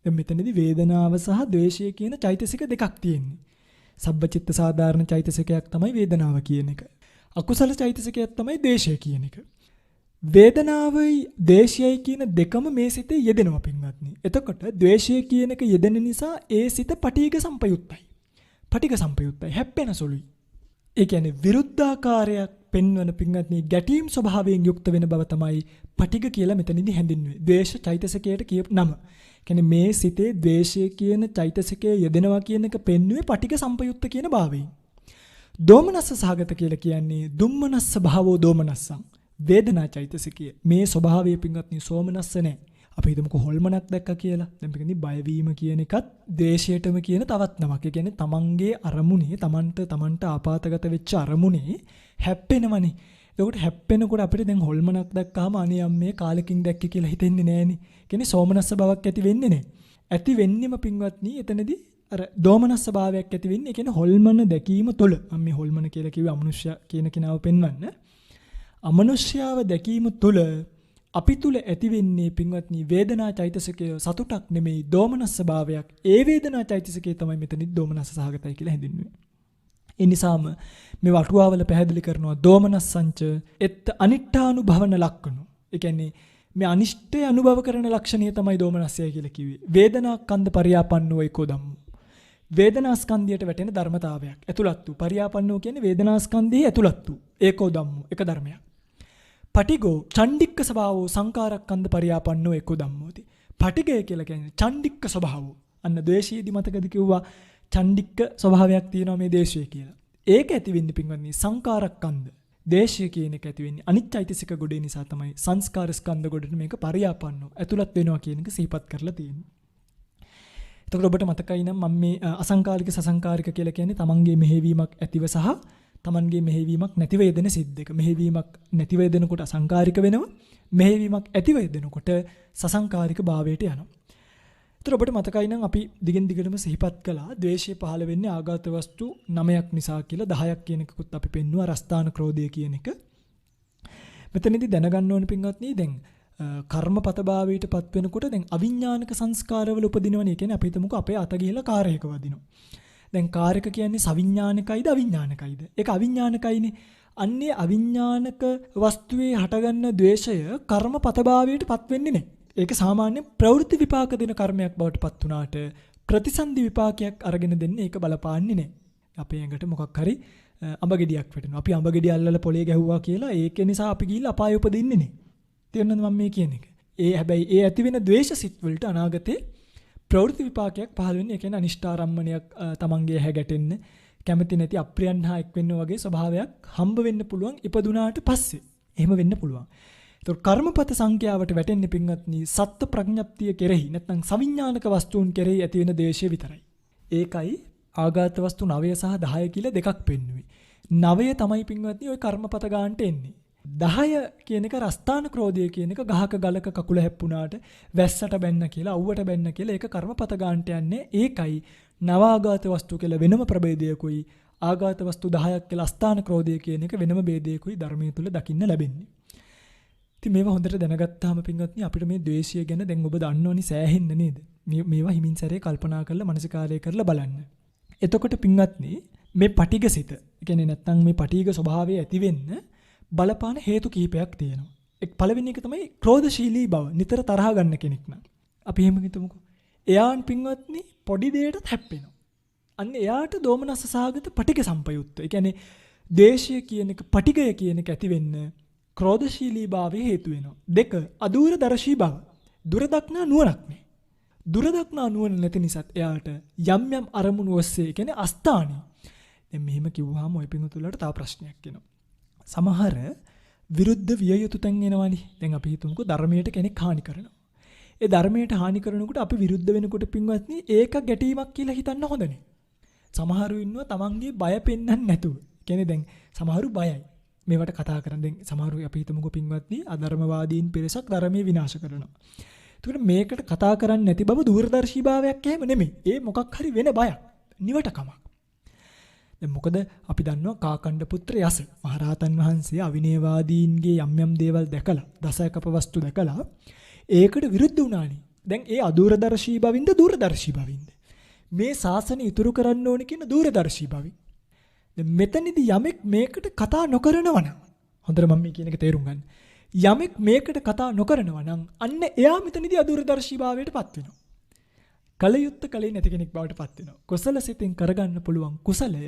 දැන් මෙතනදී වේදනාව සහ ද්වේෂය කියන චෛතසික දෙකක් තියෙන්නේ. සබ්බචිත්ත සාධාරණ චෛතසිකයක් තමයි වේදනාව කියන එක. අකුසල චෛතසිකයක් තමයි ද්වේෂය කියන එක. වේදනාවයි ද්වේෂයයි කියන දෙකම මේ සිතේ යෙදෙනවා පින්වත්නි. එතකොට ද්වේෂය කියන එක යෙදෙන නිසා ඒ සිත පටිඝ සම්පයුක්තයි. පටිඝ සම්පයුක්තයි හැප්පෙන සුළුයි. ඒ කියන්නේ විරුද්ධාකාරයක් පෙන්වන පින්වත්නි ගැටීම් ස්වභාවයෙන් යුක්ත වෙන බව තමයි පටිඝ කියලා මෙතනදී හැඳින්වෙන්නේ. ද්වේෂ චෛතසිකයට කියපු නම. කියන්නේ මේ සිතේ ද්වේෂය කියන චෛතසිකය යෙදෙනවා කියන එක පෙන්වුවේ පටිඝ සම්පයුක්ත කියන භාවයෙන්. දෝමනස්ස සහගත කියලා කියන්නේ දුම්මනස්ස භාවෝ දෝමනස්සං. වේදනා චෛතසිකය. මේ ස්වභාවය පින්වත්නි සෝමනස්ස නැහැ. අපි හිතමුකෝ හොල්මනක් දැක්කා කියලා. දැන් පිටින් බයවීම කියන එකත් ද්වේෂයටම කියන තවත් නමක්. ඒ කියන්නේ තමන්ගේ අරමුණේ තමන්ට ආපాతගත වෙච්ච අරමුණේ හැප්පෙනවනේ. එතකොට හැප්පෙනකොට අපිට දැන් හොල්මනක් දැක්කාම අනේ අම්මේ කාලෙකින් දැක්කේ කියලා හිතෙන්නේ නැහනේ. කියන්නේ සෝමනස්ස බවක් ඇති වෙන්නේ නැහැ. ඇති වෙන්නෙම පින්වත්නි එතනදී අර දෝමනස්ස භාවයක් ඇති වෙන්නේ. ඒ කියන්නේ හොල්මන දැකීම තුළ. මම මේ හොල්මන කියලා කිව්වේ අමනුෂ්‍ය කියන කෙනාව පෙන්වන්න. අමනුෂ්‍යාව දැකීම තුළ අපි තුල ඇති වෙන්නේ පින්වත්නි වේදනා චෛතසිකය සතුටක් නෙමෙයි දෝමනස්ස භාවයක්. ඒ වේදනා චෛතසිකය තමයි මෙතනදි දෝමනස්ස සහගතයි කියලා හැඳින්වෙන්නේ. ඒ නිසාම මේ වටුවාවල පැහැදිලි කරනවා දෝමනස්සංච එත් අනිට්ඨානුභවන ලක්ෂණ. ඒ කියන්නේ මේ අනිෂ්ඨය අනුභව කරන ලක්ෂණය තමයි දෝමනස්සය කියලා කිව්වේ. වේදනා ස්කන්ධ පරියාපන්නෝ ඒකෝ ධම්ම. වේදනා ස්කන්ධයට වැටෙන ධර්මතාවයක්. ඇතුළත් වූ පරියාපන්නෝ කියන්නේ වේදනා ස්කන්ධයේ ඇතුළත් වූ ඒකෝ ධම්ම එක ධර්මයක්. පටිඝෝ චණ්ඩික්ක ස්වභාවෝ සංකාරක්ඛන්ධ පරියාපන්නෝ ඒකෝ ධම්මෝති. පටිඝය කියලා කියන්නේ චණ්ඩික්ක ස්වභාවෝ. අන්න ද්වේෂයේදී මතකද කිව්වා චණ්ඩික්ක ස්වභාවයක් තියෙනවා මේ දේශය කියලා. ඒක ඇති වෙන්නේ පින්වත්නි සංකාරක්ඛන්ධ. දේශය කියන එක ඇති වෙන්නේ අනිත්‍යයිතිසික ගොඩේ නිසා තමයි සංස්කාර ස්කන්ධ ගොඩට මේක පරියාපන්නෝ ඇතුළත් වෙනවා කියන එක සිහිපත් කරලා තියෙන්නේ. එතකොට ඔබට මතකයි නම් මම මේ අසංකාරික සසංකාරික කියලා කියන්නේ තමන්ගේ මෙහෙවීමක් ඇතිව සහ තමන්ගේ මෙහෙවීමක් නැතිව යෙදෙන සිද්දක. මෙහෙවීමක් නැතිව යෙදෙනකොට අසංකාරික වෙනවා. මෙහෙවීමක් ඇතිව යෙදෙනකොට සසංකාරික භාවයට යනවා. ඒතර ඔබට මතකයි නම් අපි දිගින් දිගටම සිහිපත් කළා ද්වේෂය පහළ වෙන්නේ ආඝාත වස්තු 9ක් නිසා කියලා 10ක් කියන එකකුත් අපි පෙන්නුවා රස්තාන ක්‍රෝධය කියන එක. මෙතනදී දැනගන්න ඕනේ පින්වත්නි දැන් කර්මපත භාවයට පත් වෙනකොට දැන් අවිඥානික සංස්කාරවල උපදිනවනේ. කියන්නේ අපි හිතමුකෝ අපේ අත ගිහිලා කාර්යයක වදිනවා. දැන් කාර්යක කියන්නේ සවිඥානිකයිද අවිඥානිකයිද? ඒක අවිඥානිකයිනේ. අන්නේ අවිඥානික වස්තුවේ හටගන්න ද්වේෂය කර්මපත භාවයට පත් වෙන්නේ නැහැ. ඒක සාමාන්‍යයෙන් ප්‍රවෘත්ති විපාක දෙන කර්මයක් බවට පත් වුණාට ප්‍රතිසන්දි විපාකයක් අරගෙන දෙන්නේ ඒක බලපාන්නේ නැහැ. අපේ ඇඟට මොකක් හරි අඹ ගෙඩියක් වැටෙනවා. අපි අඹ ගෙඩිය අල්ලලා පොලේ ගැහුවා කියලා ඒක නිසා අපි ගිහිල්ලා අපාය උපදින්නේ නැහැ. තේරුණාද මම මේ කියන එක? හැබැයි ඒ ඇති වෙන ද්වේෂසිත වලට අනාගතේ ප්‍රවෘත්ති විපාකයක් පහළ වෙන්නේ. ඒ කියන්නේ අනිෂ්ඨාරම්මණයක් තමන්ගේ ඇහැ ගැටෙන්න, කැමති නැති අප්‍රියයන් හා එක් වෙන්න වගේ ස්වභාවයක් හම්බ වෙන්න පුළුවන් ඉපදුනාට පස්සේ. එහෙම වෙන්න පුළුවන්. ඒතකොට කර්මපත සංඛ්‍යාවට වැටෙන්නේ පින්වත්නි සත්ත්ව ප්‍රඥප්තිය කෙරෙහි නැත්නම් සවිඥානික වස්තුන් කෙරෙහි ඇති වෙන ද්වේෂය විතරයි. ඒකයි ආඝාත වස්තු 9 සහ 10 කියලා දෙකක් පෙන්වුවේ. 9 තමයි පින්වත්නි ওই කර්මපත ගන්නට එන්නේ. 10 කියන එක රස්තාන ක්‍රෝධය කියන එක ගහක ගලක කකුල හැප්පුණාට වැස්සට බැන්න කියලා අවුවට බැන්න කියලා ඒක කර්මපත ගන්නට යන්නේ. ඒකයි නවාඝාත වස්තු කියලා වෙනම ප්‍රභේදයකුයි ආඝාත වස්තු 10ක් කියලා අස්ථාන ක්‍රෝධය කියන එක වෙනම ભેදයකුයි ධර්මයේ තුල දකින්න ලැබෙන්නේ. ඉතින් මේවා හොඳට දැනගත්තාම පින්වත්නි අපිට මේ ද්වේෂය ගැන දැන් ඔබ දන්නවනි සෑහෙන්න නේද? මේවා හිමින් සැරේ කල්පනා කරලා මනසිකාරය කරලා බලන්න. එතකොට පින්වත්නි මේ පටිඝසිත කියන්නේ නැත්නම් මේ පටිඝ ස්වභාවය ඇති වෙන්න බලපාන හේතු කිහිපයක් තියෙනවා. එක් පළවෙනි එක තමයි ක්‍රෝධශීලී බව. නිතර තරහ ගන්න කෙනෙක් නම්. අපි එහෙම හිතමුකෝ. එයාන් පින්වත්නි පොඩි දෙයකටත් හැප්පෙනවා. අන්න එයාට දෝමනස්ස සහගත පටිඝ සම්පයුක්ත. ඒ කියන්නේ ද්වේෂය කියන එක පටිඝය කියන එක ඇති වෙන්න ක්‍රෝධශීලී භාවයේ හේතු වෙනවා. දෙක අදූරදර්ශී බව. දුර දක්නා නුවණක් නේ. දුර දක්නා නුවණ නැති නිසාත් එයාට යම් යම් අරමුණු ඔස්සේ කියන්නේ අස්ථානයි. දැන් මෙහෙම කිව්වහම ওই පිඟුතුලට තව ප්‍රශ්නයක් එනවා. සමහර විරුද්ධ විය යුතු තැන් එනවනේ. දැන් අපි හිතමුකෝ ධර්මයට කෙනෙක් හානි කරනවා. ඒ ධර්මයට හානි කරනකොට අපි විරුද්ධ වෙනකොට පින්වත්නි ඒක ගැටීමක් කියලා හිතන්න හොඳ නේ. සමහරු ඉන්නවා තමන්ගේ බය පෙන්වන්න නැතුව. කියන්නේ දැන් සමහරු බයයි. මේවට කතා කරන දැන් සමහරු අපි හිතමුකෝ පින්වත්නි අධර්මවාදීන් පිරිසක් ධර්මයේ විනාශ කරනවා. ඒකට මේකට කතා කරන්නේ නැති බව දූරදර්ශී භාවයක් එහෙම නෙමෙයි. ඒ මොකක් හරි වෙන බයක්. නිවටකමක්. දැන් මොකද අපි දන්නවා කාකණ්ඩ පුත්‍ර යස මහරහතන් වහන්සේ අවිනයවාදීන්ගේ යම් යම් දේවල් දැකලා දසයකප වස්තු දැකලා ඒකට විරුද්ධ වුණානේ. දැන් ඒ අදූරදර්ශී බවින්ද දූරදර්ශී බවින්ද මේ ශාසනය ඉතුරු කරන්න ඕනේ කියන දූරදර්ශී බවින්. දැන් මෙතනදී යමෙක් මේකට කතා නොකරනවා නම් හොඳට මම මේ කියන එක තේරුම් ගන්න. යමෙක් මේකට කතා නොකරනවා නම් අන්න එයා මෙතනදී අදූරදර්ශී භාවයටපත් වෙනවා. කලයුත්ත කලේ නැති කෙනෙක් බවට පත් වෙනවා. කුසල සිතින් කරගන්න පුළුවන් කුසලය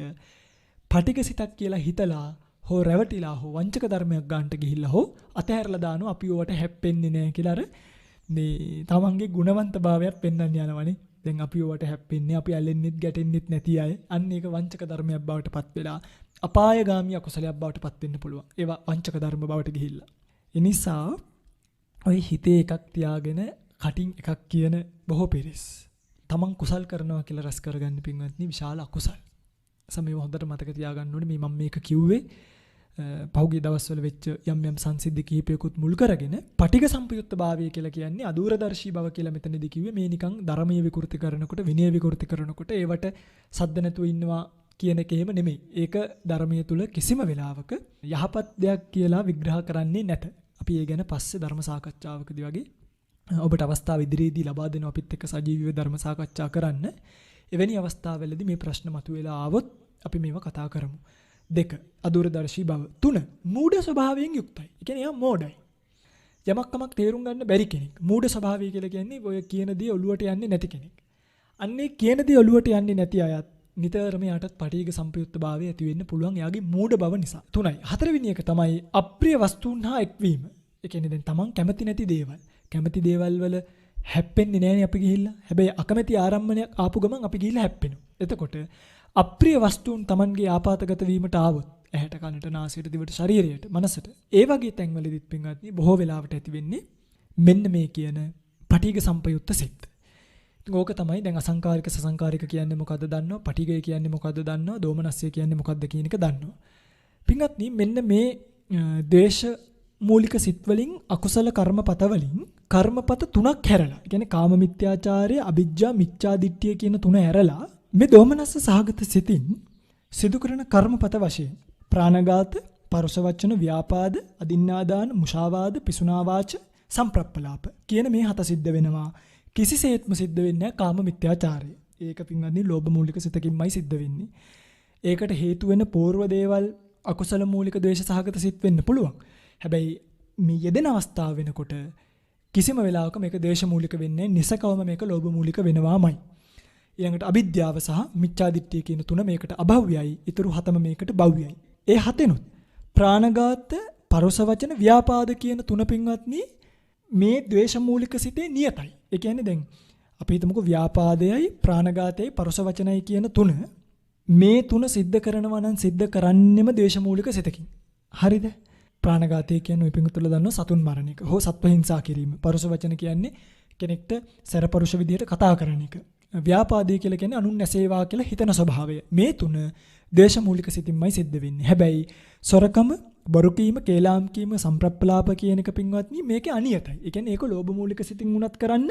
පටිඝ සිතක් කියලා හිතලා හෝ රැවටිලා හෝ වංචක ධර්මයක් ගන්නට ගිහිල්ලා හෝ අතහැරලා දානවා අපි ඕවට හැප්පෙන්නේ නැහැ කියලා අර මේ තමන්ගේ ගුණවන්ත භාවයක් පෙන්වන්න යනවනේ. දැන් අපි ඕවට හැප්පෙන්නේ අපි ඇලෙන්නෙත් ගැටෙන්නෙත් නැති අය. අන්න ඒක වංචක ධර්මයක් බවට පත් වෙලා අපායගාමී අකුසලයක් බවට පත් වෙන්න පුළුවන්. ඒවා වංචක ධර්ම බවට ගිහිල්ලා. ඒ නිසා ඔය හිතේ එකක් තියාගෙන කටින් එකක් කියන බොහෝ පිරිස් තමන් කුසල් කරනවා කියලා රැස් කරගන්න පින්වත්නි විශාල අකුසල්. සමේව හොඳට මතක තියාගන්න ඕනේ මේ මම මේක කිව්වේ පහුගිය දවස්වල වෙච්ච යම් යම් සංසිද්ධි කිහිපයකුත් මුල් කරගෙන පටිඝ සම්පයුක්ත භාවය කියලා කියන්නේ අදූරදර්ශී බව කියලා මෙතනදී කිව්වේ මේ නිකන් ධර්මයේ විකෘති කරනකොට විනය විකෘති කරනකොට ඒවට සද්ද නැතුව ඉන්නවා කියන එක එහෙම නෙමෙයි. ඒක ධර්මයේ තුල කිසිම වෙලාවක යහපත් දෙයක් කියලා විග්‍රහ කරන්නේ නැත. අපි ඒ ගැන පස්සේ ධර්ම සාකච්ඡාවකදී වගේ ඔබට අවස්ථාව ඉදිරියේදී ලබා දෙනවා අපිත් එක්ක සජීවීව ධර්ම සාකච්ඡා කරන්න. එවැනි අවස්ථාවවලදී මේ ප්‍රශ්න මතුවලා ආවොත් අපි මේව කතා කරමු. 2 අදූරදර්ශී බව. 3 මූඩ ස්වභාවයෙන් යුක්තයි. ඒ කියන්නේ එයා මෝඩයි. යමක්කමක් තේරුම් ගන්න බැරි කෙනෙක්. මූඩ ස්වභාවය කියලා කියන්නේ ඔය කියන දේ ඔලුවට යන්නේ නැති කෙනෙක්. අන්නේ කියන දේ ඔලුවට යන්නේ නැති අයත් නිතරම යටත් පටිඝ සම්පයුක්ත භාවය ඇති වෙන්න පුළුවන් යාගේ මූඩ බව නිසා. 3යි. 4වෙනි එක තමයි අප්‍රිය වස්තුන් හා එක්වීම. ඒ කියන්නේ දැන් තමන් කැමති නැති දේවල්. කැමති දේවල් වල හැප්පෙන්නේ නැහැනේ අපි ගිහිල්ලා. හැබැයි අකමැති ආරම්මණයක් ආපු ගමන් අපි ගිහිල්ලා හැප්පෙනවා. එතකොට අප්‍රිය වස්තුන් තමන්ගේ ආපాతගත වීමට ආවොත් ඇහැට කනට නාසයට දිවට ශරීරයට මනසට ඒ වගේ තැන්වලදීත් පින්වත්නි බොහෝ වෙලාවට ඇති වෙන්නේ මෙන්න මේ කියන පටිඝ සම්පයුක්ත සිත්. ඉතින් ඕක තමයි දැන් අසංකාරික සසංකාරික කියන්නේ මොකද්ද දන්නවා? පටිඝය කියන්නේ මොකද්ද දන්නවා? දෝමනස්සය කියන්නේ මොකද්ද කියන එක දන්නවා. පින්වත්නි මෙන්න මේ ද්වේෂ මූලික සිත් වලින් අකුසල කර්මපත වලින් කර්මපත 3ක් හැරලා. ඒ කියන්නේ කාම මිත්‍යාචාරය, අවිජ්ජා මිච්ඡා දිට්ඨිය කියන 3 හැරලා මේ දෝමනස්ස සහගත සිතින් සිදු කරන කර්මපත වශයෙන් ප්‍රාණඝාත, පරුෂ වචන, ව්‍යාපාද, අදින්නාදාන, මුෂාවාද, පිසුනාවාච, සම්ප්‍රප්පලාප කියන මේ 7 සිද්ධ වෙනවා. කිසිසේත්ම සිද්ධ වෙන්නේ නැහැ කාම මිත්‍යාචාරය. ඒක පින්වත්නි ලෝභ මූලික සිතකින්මයි සිද්ධ වෙන්නේ. ඒකට හේතු වෙන పూర్ව දේවල් අකුසල මූලික ද්වේෂ සහගත සිත් වෙන්න පුළුවන්. හැබැයි මේ යෙදෙන අවස්ථාව වෙනකොට කිසිම වෙලාවක මේක ද්වේෂ මූලික වෙන්නේ නිසකවම මේක ලෝභ මූලික වෙනවාමයි. ඊළඟට අවිද්‍යාව සහ මිච්ඡාදිට්ඨිය කියන 3 මේකට අභව්‍යයි. ඊටු 7ම මේකට භව්‍යයි. ඒ 7ෙනුත් ප්‍රාණඝාත, පරුෂ වචන, ව්‍යාපාද කියන 3 පින්වත්නි මේ ද්වේෂ මූලික සිතේ නියතයි. ඒ කියන්නේ දැන් අපි හිතමුකෝ ව්‍යාපාදයයි, ප්‍රාණඝාතයයි, පරුෂ වචනයි කියන 3 මේ තුන සිද්ධ කරනවා නම් සිද්ධ කරන්නෙම ද්වේෂමූලික සිතකින්. හරිද? ප්‍රාණඝාතය කියන්නේ ඔය පිඟුතුල දන්නව සතුන් මරණ එක. හෝ සත්ව හිංසා කිරීම. පරුෂ වචන කියන්නේ කෙනෙක්ට සැරපරුෂ විදිහට කතා කරන එක. ව්‍යාපාදේ කියලා කියන්නේ අනුන් නැසේවා කියලා හිතන ස්වභාවය. මේ තුන ද්වේෂමූලික සිතින්මයි සිද්ධ වෙන්නේ. හැබැයි සොරකම, බොරු කීම, කේලාම් කීම, සම්ප්‍රප්පලාප කියන එක පින්වත්නි මේකේ අනියතයි. ඒ කියන්නේ ඒක ලෝභ මූලික සිතින් උනත් කරන්න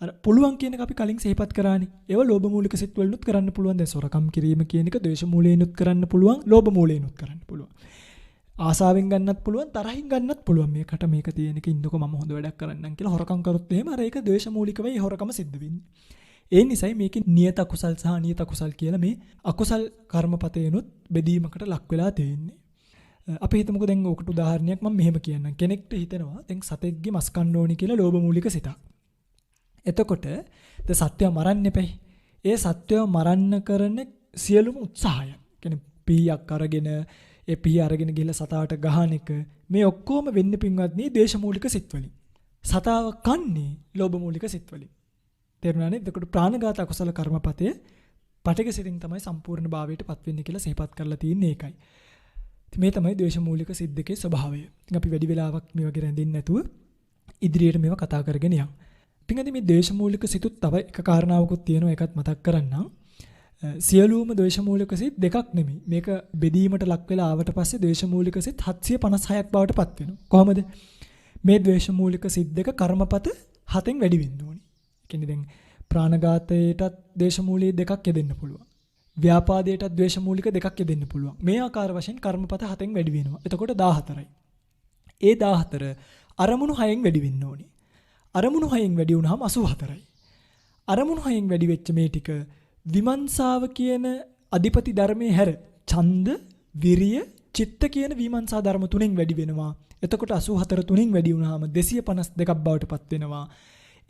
අර පුළුවන් කියන එක අපි කලින් සිහිපත් කරානේ. ඒව ලෝභ මූලික සිත් වලිනුත් කරන්න පුළුවන්. දැන් සොරකම් කිරීම කියන එක ද්වේෂ මූලයෙන්ුත් කරන්න පුළුවන්, ලෝභ මූලයෙන්ුත් කරන්න පුළුවන්. ආසාවෙන් ගන්නත් පුළුවන්, තරහින් ගන්නත් පුළුවන්. මේකට මේක තියෙන එක ඉන්නකො මම හොඳ වැඩක් කරන්නම් කියලා හොරකම් කරොත් එහෙම අර ඒක ද්වේෂ මූලික වෙයි හොරකම සිද්ධ වෙන්නේ. ඒ නිසායි මේකේ නියත අකුසල් සහ අනියත අකුසල් කියලා මේ අකුසල් කර්මපතේනොත් බෙදීමකට ලක් වෙලා තියෙන්නේ. අපි හිතමුකෝ දැන් ඔකට උදාහරණයක් මම මෙහෙම කියන්නම්. කෙනෙක්ට හිතෙනවා දැන් සතෙක්ගේ මස් කන්න ඕනි කියලා ලෝභ මූලික සිතක්. එතකොට ද සත්‍යව මරන්න එපයි. ඒ සත්‍යව මරන්න කරන සියලුම උත්සාහය. කියන්නේ පීයක් අරගෙන ඒ පී අරගෙන ගිහලා සතාට ගහන එක මේ ඔක්කොම වෙන්නේ පින්වත්නි ද්වේෂ මූලික සිත් වලින්. සතාව කන්නේ ලෝභ මූලික සිත් වලින්. තේරුණානේ? එතකොට ප්‍රාණඝාත අකුසල කර්මපතය පටිඝ සිතින් තමයි සම්පූර්ණ භාවයටපත් වෙන්නේ කියලා සිහිපත් කරලා තියෙන්නේ ඒකයි. මේ තමයි ද්වේෂ මූලික සිත් දෙකේ ස්වභාවය. ඉතින් අපි වැඩි වෙලාවක් මේ වගේ රැඳෙන්නේ නැතුව ඉදිරියට මේවා කතා කරගෙන යමු. ඉතින් මේ ද්වේෂ මූලික සිතුත් තව එක කාරණාවකුත් තියෙනවා ඒකත් මතක් කරන්නම්. සියලුම ද්වේෂ මූලික සිත් දෙකක් නෙමෙයි. මේක බෙදීමට ලක් වෙලා ආවට පස්සේ ද්වේෂ මූලික සිත් 756ක් බවට පත් වෙනවා. කොහොමද? මේ ද්වේෂ මූලික සිත් දෙක කර්මපත 7න් වැඩි වෙන්න ඕනේ. කියන්නේ දැන් ප්‍රාණඝාතයටත් ද්වේෂ මූලික දෙකක් යෙදෙන්න පුළුවන්. ව්‍යාපාදයටත් ද්වේෂ මූලික දෙකක් යෙදෙන්න පුළුවන්. මේ ආකාර වශයෙන් කර්මපත 7න් වැඩි වෙනවා. එතකොට 14යි. ඒ 14 අරමුණු 6න් වැඩි වෙන්න ඕනේ. අරමුණු 6න් වැඩි වුණාම 84යි. අරමුණු 6න් වැඩි වෙච්ච මේ ටික විමර්ශාව කියන අධිපති ධර්මයේ හැර ඡන්ද, විරිය, චිත්ත කියන විමර්ශා ධර්ම තුනෙන් වැඩි වෙනවා. එතකොට 84 තුනෙන් වැඩි වුණාම 252ක් බවට පත් වෙනවා.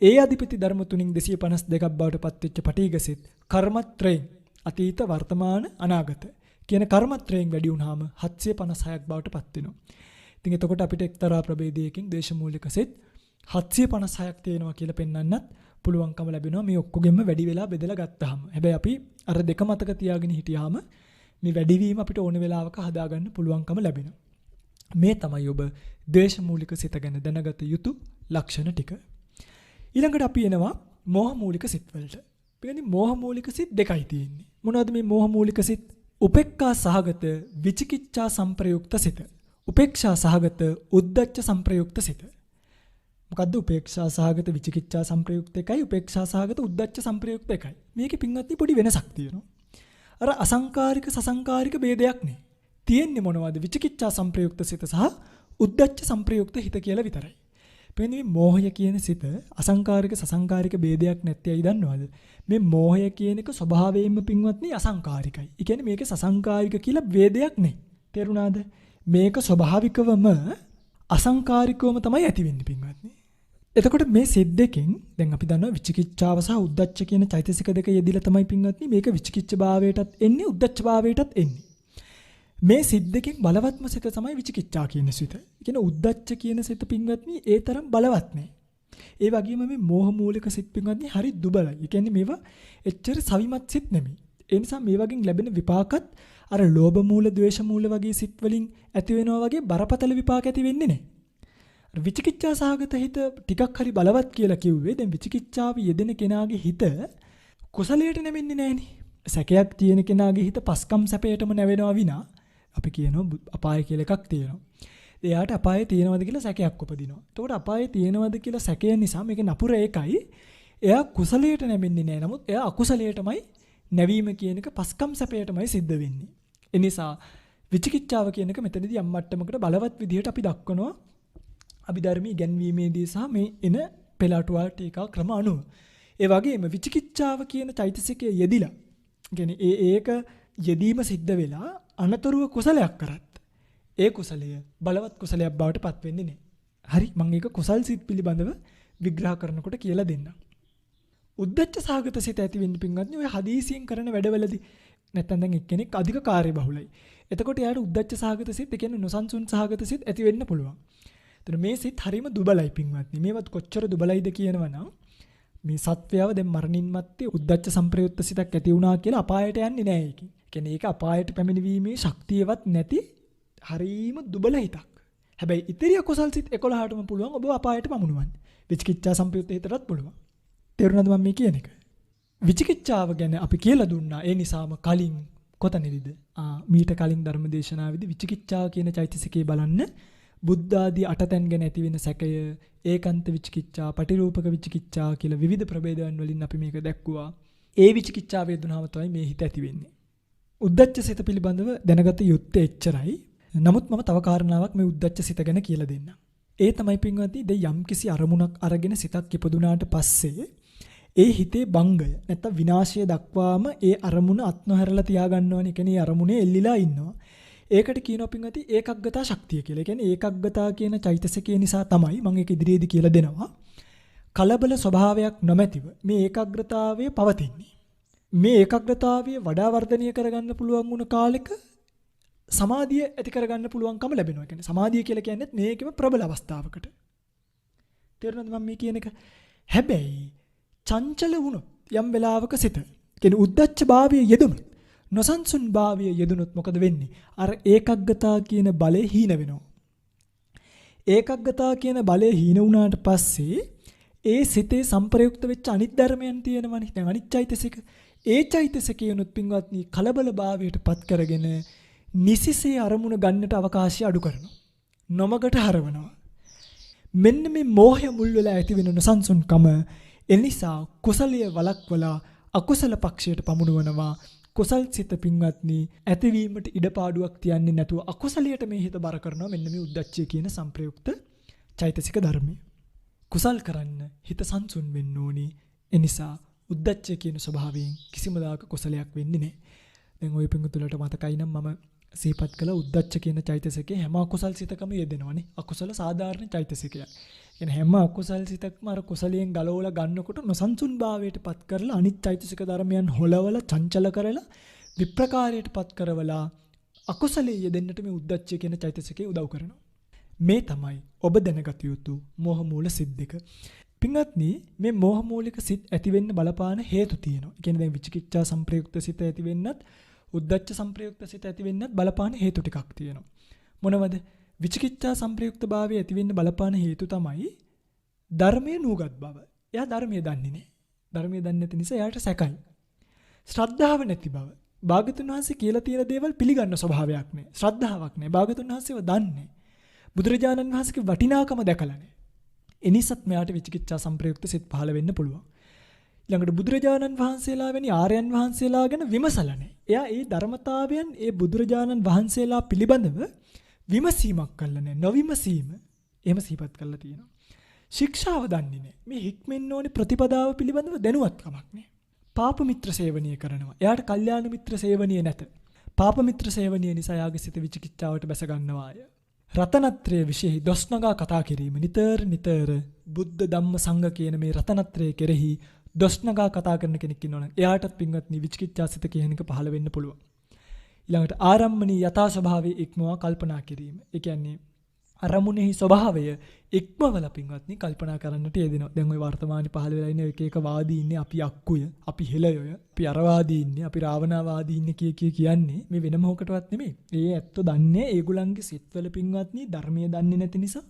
ඒ අධිපති ධර්ම තුنين 252ක් බවට පත් වෙච්ච පටිඝසිත කර්මත්‍රයෙන් අතීත වර්තමාන අනාගත කියන කර්මත්‍රයෙන් වැඩි වුණාම 756ක් බවට පත් වෙනවා. ඉතින් එතකොට අපිට එක්තරා ප්‍රභේදයකින් දේශමූලික සිත් 756ක් තියෙනවා කියලා පෙන්වන්නත් පුළුවන්කම ලැබෙනවා මේ ඔක්කොගෙම වැඩි වෙලා බෙදලා ගත්තාම. හැබැයි අපි අර දෙක මතක තියාගෙන හිටියාම මේ වැඩිවීම අපිට ඕන වෙලාවක හදාගන්න පුළුවන්කම ලැබෙනවා. මේ තමයි ඔබ දේශමූලික සිත ගැන දැනගත යුතු ලක්ෂණ ටික. ඊළඟට අපි එනවා මෝහ මූලික සිත් වලට. කියන්නේ මෝහ මූලික සිත් දෙකයි තියෙන්නේ. මොනවද මේ මෝහ මූලික සිත්? උපේක්ඛා සහගත විචිකිච්ඡා සංප්‍රයුක්ත සිත. උපේක්ෂා සහගත උද්ධච්ච සංප්‍රයුක්ත සිත. මොකද්ද උපේක්ෂා සහගත විචිකිච්ඡා සංප්‍රයුක්ත එකයි උපේක්ෂා සහගත උද්ධච්ච සංප්‍රයුක්ත එකයි. මේකේ පින්වත්නි පොඩි වෙනසක් තියෙනවා. අර අසංකාරික සසංකාරික ભેදයක් නේ. තියෙන්නේ මොනවද? විචිකිච්ඡා සංප්‍රයුක්ත සිත සහ උද්ධච්ච සංප්‍රයුක්ත හිත කියලා විතරයි. මේ මෝහය කියන සිත අසංකාරික සසංකාරික ભેදයක් නැත්තේ ඇයි දන්නවද? මේ මෝහය කියන එක ස්වභාවයෙන්ම පින්වත්නි අසංකාරිකයි. ඒ කියන්නේ මේක සසංකාරික කියලා ભેදයක් නෙයි. තේරුණාද? මේක ස්වභාවිකවම අසංකාරිකවම තමයි ඇති වෙන්නේ පින්වත්නි. එතකොට මේ සිත් දෙකෙන් දැන් අපි දන්නවා විචිකිච්ඡාව සහ උද්ධච්ච කියන චෛතසික දෙක යෙදිලා තමයි පින්වත්නි මේක විචිකිච්ඡ භාවයටත් එන්නේ උද්ධච්ච භාවයටත් එන්නේ. මේ සිත් දෙකෙන් බලවත්ම සිත තමයි විචිකිච්ඡා කියන සිත. ඒ කියන්නේ උද්ධච්ච කියන සිත පින්වත්නි ඒ තරම් බලවත් නෑ. ඒ වගේම මේ මෝහ මූලික සිත් පින්වත්නි හරි දුබලයි. ඒ කියන්නේ මේවා එච්චර සවිමත් සිත් නෙමෙයි. ඒ නිසා මේ වගේ ලැබෙන විපාකත් අර ලෝභ මූල, ද්වේෂ මූල වගේ සිත් වලින් ඇති වෙනවා වගේ බරපතල විපාක ඇති වෙන්නේ නෑ. අර විචිකිච්ඡා සහගත හිත ටිකක් හරි බලවත් කියලා කිව්වේ. දැන් විචිකිච්ඡාව යෙදෙන කෙනාගේ හිත කුසලයට නැමෙන්නේ නෑනේ. සැකයක් තියෙන කෙනාගේ හිත පස්කම් සැපයටම නැවෙනවා විනා අපි කියනවා අපාය කියලා එකක් තියෙනවා. එයාට අපායේ තියෙනවද කියලා සැකයක් උපදිනවා. එතකොට අපායේ තියෙනවද කියලා සැකය නිසා මේක නපුර ඒකයි. එයා කුසලයට නැමෙන්නේ නැහැ. නමුත් එයා අකුසලයටමයි නැවීම කියන එක පස්කම් සැපයටමයි සිද්ධ වෙන්නේ. ඒ නිසා විචිකිච්ඡාව කියන එක මෙතනදී යම් මට්ටමකට බලවත් විදිහට අපි දක්වනවා. අභිධර්මී ඉගැන්වීමේදී සහ මේ එන පෙළටුවා ටීකා ක්‍රම අනුව. ඒ වගේම විචිකිච්ඡාව කියන චෛතසිකයේ යෙදිලා. කියන්නේ ඒක යෙදීම සිද්ධ වෙලා අනතුරුව කුසලයක් කරත් ඒ කුසලය බලවත් කුසලයක් බවට පත් වෙන්නේ නැහැ. හරි මම ඒක කුසල් සිත් පිළිබඳව විග්‍රහ කරනකොට කියලා දෙන්නම්. උද්ධච්ච සාගත සිත ඇති වෙන්න පින්වත්නි ඔය හදීසියෙන් කරන වැඩවලදී නැත්තම් දැන් එක්කෙනෙක් අධික කාර්යබහුලයි. එතකොට එයාට උද්ධච්ච සාගත සිත් ඒ කියන්නේ නොසන්සුන් සාගත සිත් ඇති වෙන්න පුළුවන්. එතන මේ සිත් හරීම දුබලයි පින්වත්නි. මේවත් කොච්චර දුබලයිද කියනවනම් මේ සත්වයව දැන් මරණින් මත්තේ උද්දච්ච සම්ප්‍රයුක්ත සිතක් ඇති වුණා කියලා අපායට යන්නේ නැහැ ඒකේ. කියන්නේ ඒක අපායට පැමිණීමේ ශක්තියවත් නැති හරීම දුබල හිතක්. හැබැයි ඉතිරිය කුසල් සිත් 11ටම පුළුවන් ඔබ අපායට පමුණුවන්න. විචිකිච්ඡා සම්ප්‍රයුක්ත හිතටත් පුළුවන්. තේරුණාද මම මේ කියන එක? විචිකිච්ඡාව ගැන අපි කියලා දුන්නා. ඒ නිසාම කලින් කොතනදීද? මීට කලින් ධර්මදේශනාවේදී විචිකිච්ඡාව කියන චෛතසිකේ බලන්න බුද්ධ ආදී අටතැන් ගැන ඇති වෙන සැකය, ඒකාන්ත විචිකිච්ඡා, පටිරූපක විචිකිච්ඡා කියලා විවිධ ප්‍රභේදයන් වලින් අපි මේක දැක්කුවා. ඒ විචිකිච්ඡා වේදුනාව තමයි මේ හිත ඇති වෙන්නේ. උද්දච්ච සිත පිළිබඳව දැනගත යුත්තේ එච්චරයි. නමුත් මම තව කාරණාවක් මේ උද්දච්ච සිත ගැන කියලා දෙන්නම්. ඒ තමයි පින්වත්නි දැන් යම්කිසි අරමුණක් අරගෙන සිතක් ඉපදුනාට පස්සේ ඒ හිතේ භංගය නැත්නම් විනාශය දක්වාම ඒ අරමුණ අත්නොහැරලා තියාගන්නවනේ. ඒ කියන්නේ අරමුණේ එල්ලිලා ඉන්නවා. ඒකට කියනවා පින්වත්නි ඒකග්ගතා ශක්තිය කියලා. ඒ කියන්නේ ඒකග්ගතා කියන චෛතසිකය නිසා තමයි මම ඒක ඉදිරියේදී කියලා දෙනවා. කලබල ස්වභාවයක් නොමැතිව මේ ඒකාග්‍රතාවය පවතින්නේ. මේ ඒකාග්‍රතාවය වඩා වර්ධනය කරගන්න පුළුවන් වුණ කාලෙක සමාධිය ඇති කරගන්න පුළුවන්කම ලැබෙනවා. කියන්නේ සමාධිය කියලා කියන්නේ මේකෙම ප්‍රබල අවස්ථාවකට. තේරුණාද මම මේ කියන එක? හැබැයි චංචල වුණොත් යම් වෙලාවක සිත කියන්නේ උද්දච්ච භාවයේ යෙදුණොත් නොසන්සුන් භාවයේ යෙදුණොත් මොකද වෙන්නේ? අර ඒකග්ගතා කියන බලය හීන වෙනවා. ඒකග්ගතා කියන බලය හීන වුණාට පස්සේ ඒ සිතේ සංප්‍රයුක්ත වෙච්ච අනිත් ධර්මයන් තියෙනවනේ. දැන් අනිත් චෛතසික. ඒ චෛතසිකයනොත් පින්වත්නි කලබල භාවයට පත් කරගෙන නිසිසේ අරමුණ ගන්නට අවකාශය අඩු කරනවා. නොමගට හරවනවා. මෙන්න මේ මෝහය මුල් වෙලා ඇති වෙන නොසන්සුන්කම එනිසා කුසලයේ වළක්වලා අකුසල පක්ෂයට පමුණුවනවා. කුසල් සිත පින්වත්නි ඇතිවීමට ඉඩපාඩුවක් තියන්නේ නැතුව අකුසලයට මේ හිත බර කරනවා. මෙන්න මේ උද්දච්චය කියන සංප්‍රයුක්ත චෛතසික ධර්මය. කුසල් කරන්න හිත සංසුන් වෙන්න ඕනි. එනිසා උද්දච්චය කියන ස්වභාවයෙන් කිසිම දාක කුසලයක් වෙන්නේ නැහැ. දැන් ওই පින්තුලට මතකයි නම් මම සිහිපත් කළ උද්දච්ච කියන චෛතසිකේ හැම අකුසල් සිතකම යෙදෙනවනේ. අකුසල සාධාරණ චෛතසිකයක්. කියන්නේ හැම අකුසල් සිතක්ම අර කුසලයෙන් ගලවලා ගන්නකොට නොසන්සුන් භාවයට පත් කරලා අනිත් චෛතසික ධර්මයන් හොලවලා චංචල කරලා විප්‍රකාරයට පත් කරවලා අකුසලයේ යෙදෙන්නට මේ උද්දච්චය කියන චෛතසිකේ උදව් කරනවා. මේ තමයි ඔබ දැනගත යුතු මෝහ මූල සිත් දෙක. පින්වත්නි මේ මෝහ මූලික සිත් ඇති වෙන්න බලපාන හේතු තියෙනවා. ඒ කියන්නේ දැන් විචිකිච්ඡා සංප්‍රයුක්ත සිත ඇති වෙන්නත් උද්දච්ච සංප්‍රයුක්ත සිත ඇති වෙන්නත් බලපාන හේතු ටිකක් තියෙනවා. මොනවද? විචිකිච්ඡා සංප්‍රයුක්ත භාවය ඇති වෙන්න බලපාන හේතු තමයි ධර්මයේ නූගත් බව. එයා ධර්මයේ දන්නේ නැහැ. ධර්මයේ දන්නේ නැති නිසා එයාට සැකයි. ශ්‍රද්ධාව නැති බව. භාගතුන් වහන්සේ කියලා තියෙන දේවල් පිළිගන්න ස්වභාවයක් නැහැ. ශ්‍රද්ධාවක් නැහැ. භාගතුන් වහන්සේව දන්නේ. බුදුරජාණන් වහන්සේගේ වටිනාකම දැකලා නැහැ. එනිසත් මෙයාට විචිකිච්ඡා සංප්‍රයුක්ත සිත් පහළ වෙන්න පුළුවන්. ඊළඟට බුදුරජාණන් වහන්සේලා වැනි ආර්යයන් වහන්සේලා ගැන විමසලා නැහැ. එයා ඒ ධර්මතාවයන් ඒ බුදුරජාණන් වහන්සේලා පිළිබඳව විමසීමක් කළා නැහැ. නොවිමසීම එහෙම සිහිපත් කළා තියෙනවා. ශික්ෂාව දන්නේ නැහැ. මේ හික්මෙන්න ඕනේ ප්‍රතිපදාව පිළිබඳව දැනුවත්කමක් නැහැ. පාප මිත්‍ර සේවනීය කරනවා. එයාට කල්යාණ මිත්‍ර සේවනීය නැත. පාප මිත්‍ර සේවනීය නිසා යාගේ සිත විචිකිච්ඡාවට බැස ගන්නවාය. රතනත්‍රය විශේෂයි දොස්නගා කතා කිරීම නිතර බුද්ධ ධම්ම සංඝ කියන මේ රතනත්‍රය කෙරෙහි දොස්නගා කතා කරන කෙනෙක් ඉන්නවනම් එයාටත් පින්වත්නි විචිකිච්ඡා සිත කියන එක පහළ වෙන්න පුළුවන්. ඊළඟට ආරම්මණී යථා ස්වභාවයේ ඉක්මවා කල්පනා කිරීම. ඒ කියන්නේ අරමුණෙහි ස්වභාවය ඉක්මවල පින්වත්නි කල්පනා කරන්නට යෙදෙනවා. දැන් ওই වර්තමානයේ පහළ වෙලා ඉන්න එක වාදී ඉන්නේ අපි අක්කුය, අපි හෙළයය, අපි අරවාදී ඉන්නේ, අපි රාවණාවාදී ඉන්නේ කියන්නේ මේ වෙන මොකටවත් නෙමෙයි. ඒ ඇත්ත දන්නේ ඒගොල්ලන්ගේ සිත්වල පින්වත්නි ධර්මයේ දන්නේ නැති නිසා,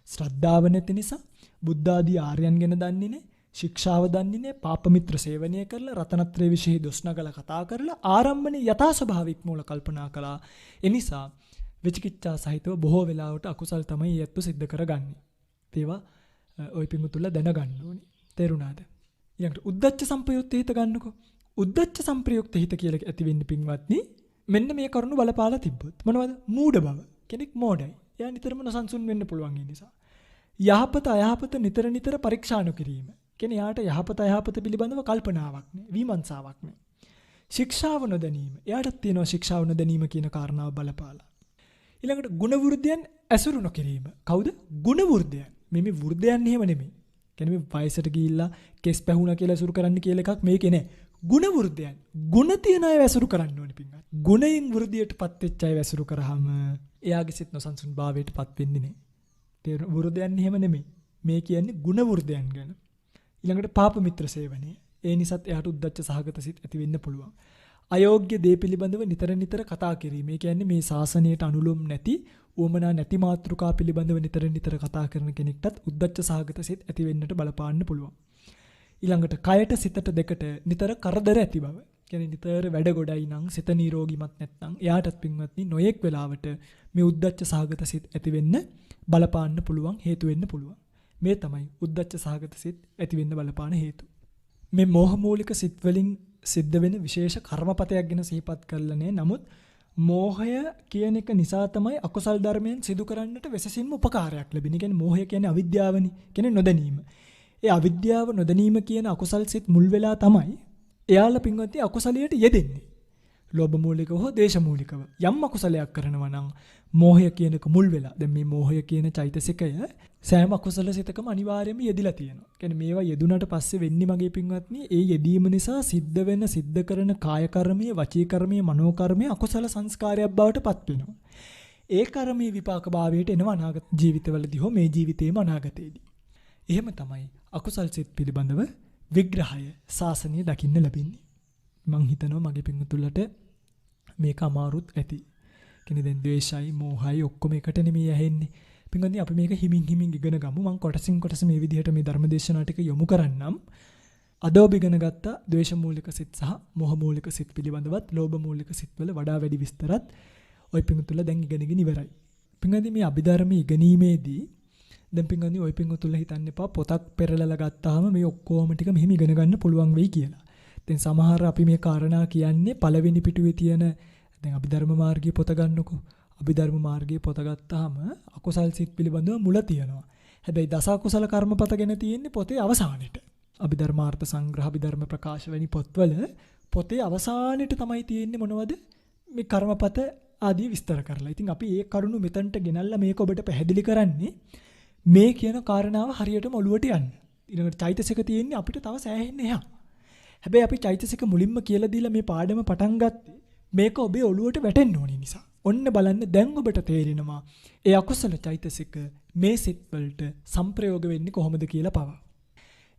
ශ්‍රද්ධාව නැති නිසා, බුද්ධ ආදී ආර්යයන් ගැන දන්නේ නැහැ, ශික්ෂාව දන්නේ නැහැ, පාප මිත්‍ර සේවනය කරලා රතනත්‍රයේ විශේෂ දොස්නගල කතා කරලා ආරම්මණේ යථා ස්වභාවික මූල කල්පනා කළා. ඒ නිසා විචිකිච්ඡා සහිතව බොහෝ වෙලාවට අකුසල් තමයි යැත්තු සිද්ධ කරගන්නේ. ඒවා ওই පිඟුතුල දැනගන්න ඕනේ. තේරුණාද? ඊළඟට උද්දච්ච සංප්‍රයුක්ත හිත ගන්නකො. උද්දච්ච සංප්‍රයුක්ත හිත කියලා ඇති වෙන්නේ පින්වත්නි මෙන්න මේ කරුණු බලපාලා තිබ්බොත් මොනවද? මූඩ බව. කෙනෙක් මෝඩයි. එයා නිතරම නොසන්සුන් වෙන්න පුළුවන් ඒ නිසා. යහපත අයහපත නිතර පරීක්ෂා නොකිරීම. කියන්නේ යාට යහපත අයහපත පිළිබඳව කල්පනාවක් නැහැ, විමර්ශාවක් නැහැ. ශික්ෂාව නොදැනීම. එයාට තියෙනවා ශික්ෂාව නොදැනීම කියන කාරණාව බලපාලා. ඊළඟට ගුණ වෘද්ධයන් ඇසුරු නොකිරීම. කවුද? ගුණ වෘද්ධයන්. මේ වෘද්ධයන් එහෙම නෙමෙයි. කියන්නේ මේ වයසට ගිහිල්ලා කෙස් පැහුණා කියලා ඇසුරු කරන්න කියලා එකක් මේකේ නෑ. ගුණ වෘද්ධයන්. ගුණ තියන අය ඇසුරු කරන්න ඕනේ පින්වත්. ගුණයෙන් වෘද්ධියටපත් වෙච්ච අය ඇසුරු කරාම එයාගේ සිත් නොසන්සුන් භාවයටපත් වෙන්නේ නෑ. තේරුණා? වෘද්ධයන් එහෙම නෙමෙයි. මේ කියන්නේ ගුණ වෘද්ධයන් ගැන. ඊළඟට පාප මිත්‍ර සේවනය. ඒ නිසාත් එයාට උද්දච්ච සහගත සිත් ඇති වෙන්න පුළුවන්. අයෝග්‍ය දේ පිළිබඳව නිතර නිතර කතා කිරීම. ඒ කියන්නේ මේ ශාසනයට අනුලොම් නැති, උවමනා නැති මාතෘකා පිළිබඳව නිතර නිතර කතා කරන කෙනෙක්ටත් උද්දච්ච සහගත සිත් ඇති වෙන්නට බලපාන්න පුළුවන්. ඊළඟට කයට සිතට දෙකට නිතර කරදර ඇති බව. කියන්නේ නිතර වැඩ ගොඩයි නම් සිත නිරෝගිමත් නැත්නම් එයාටත් පින්වත්නි නොයෙක් වෙලාවට මේ උද්දච්ච සහගත සිත් ඇති වෙන්න බලපාන්න පුළුවන්, හේතු වෙන්න පුළුවන්. මේ තමයි උද්දච්ච සහගත සිත් ඇති වෙන්න බලපාන හේතු. මේ මෝහ මූලික සිත් වලින් සිද්ධ වෙන විශේෂ කර්මපතයක් ගැන සිහිපත් කරලානේ. නමුත් මෝහය කියන එක නිසා තමයි අකුසල් ධර්මයන් සිදු කරන්නට වෙසසින්ම උපකාරයක් ලැබෙන්නේ. කියන්නේ මෝහය කියන්නේ අවිද්‍යාවනේ. කියන්නේ නොදැනීම. ඒ අවිද්‍යාව නොදැනීම කියන අකුසල් සිත් මුල් වෙලා තමයි එයාලා පින්වත්නි අකුසලයට යෙදෙන්නේ. ලෝභ මූලිකව හෝ දේශ මූලිකව. යම් අකුසලයක් කරනවා නම් මෝහය කියනක මුල් වෙලා. දැන් මේ මෝහය කියන චෛතසිකය සෑම අකුසල සිතකම අනිවාර්යයෙන්ම යෙදිලා තියෙනවා. කියන්නේ මේවා යෙදුනට පස්සේ වෙන්නේ මගේ පින්වත්නි ඒ යෙදීම නිසා සිද්ධ කරන කාය කර්මයේ, වචී කර්මයේ, මනෝ කර්මයේ අකුසල සංස්කාරයක් බවට පත් වෙනවා. ඒ කර්මයේ විපාක භාවයට එනවා අනාගත ජීවිතවලදී හෝ මේ ජීවිතේම අනාගතයේදී. එහෙම තමයි අකුසල් සිත් පිළිබඳව විග්‍රහය ශාසනය දකින්න ලැබෙන්නේ. මං හිතනවා මගේ පින්වතුන්ලට මේක අමාරුත් ඇති. කියන්නේ දැන් ද්වේෂයි, මෝහයි ඔක්කොම එකට නෙමෙයි ඇහෙන්නේ. පින්වත්නි අපි මේක හිමින් ඉගෙන ගමු. මං කොටසින් කොටස මේ විදිහට මේ ධර්මදේශනා ටික යොමු කරන්නම්. අද ඔබ ඉගෙන ගත්ත ද්වේෂ මූලික සිත් සහ මෝහ මූලික සිත් පිළිබඳවත් ලෝභ මූලික සිත් වල වඩා වැඩි විස්තරත් ඔය පින්වතුන්ලා දැන් ඉගෙනගෙන ඉවරයි. පින්වත්නි මේ අභිධර්ම ඉගෙනීමේදී දැන් පින්වත්නි ඔය පින්වතුන්ලා හිතන්න එපා පොතක් පෙරලලා ගත්තාම මේ ඔක්කොම ටික මෙහෙම ඉගෙන ගන්න පුළුවන් වෙයි කියලා. දැන් සමහර අපි මේ කාරණා කියන්නේ පළවෙනි පිටුවේ තියෙන දැන් අභිධර්ම මාර්ගයේ පොත ගන්නකො. අභිධර්ම මාර්ගයේ පොත ගත්තාම අකුසල් සිත් පිළිබඳව මුල තියෙනවා. හැබැයි දස අකුසල කර්මපත ගැන තියෙන්නේ පොතේ අවසානෙට. අභිධර්මාර්ථ සංග්‍රහ, අභිධර්ම ප්‍රකාශ වැනි පොත්වල පොතේ අවසානෙට තමයි තියෙන්නේ මොනවද? මේ කර්මපත ආදී විස්තර කරලා. ඉතින් අපි ඒ කරුණු මෙතනට ගෙනල්ලා මේක ඔබට පැහැදිලි කරන්නේ මේ කියන කාරණාව හරියටම ඔලුවට යන්න. ඊළඟට චෛතසික තියෙන්නේ අපිට තව සෑහෙන්න එහා. හැබැයි අපි චෛතසික මුලින්ම කියලා දීලා මේ පාඩම පටන් ගත්තේ මේක ඔබේ ඔලුවට වැටෙන්න ඕනේ නිසා. ඔන්න බලන්න දැන් ඔබට තේරෙනවා ඒ අකුසල චෛතසික මේ සිත් වලට සංප්‍රයෝග වෙන්නේ කොහොමද කියලා පවා.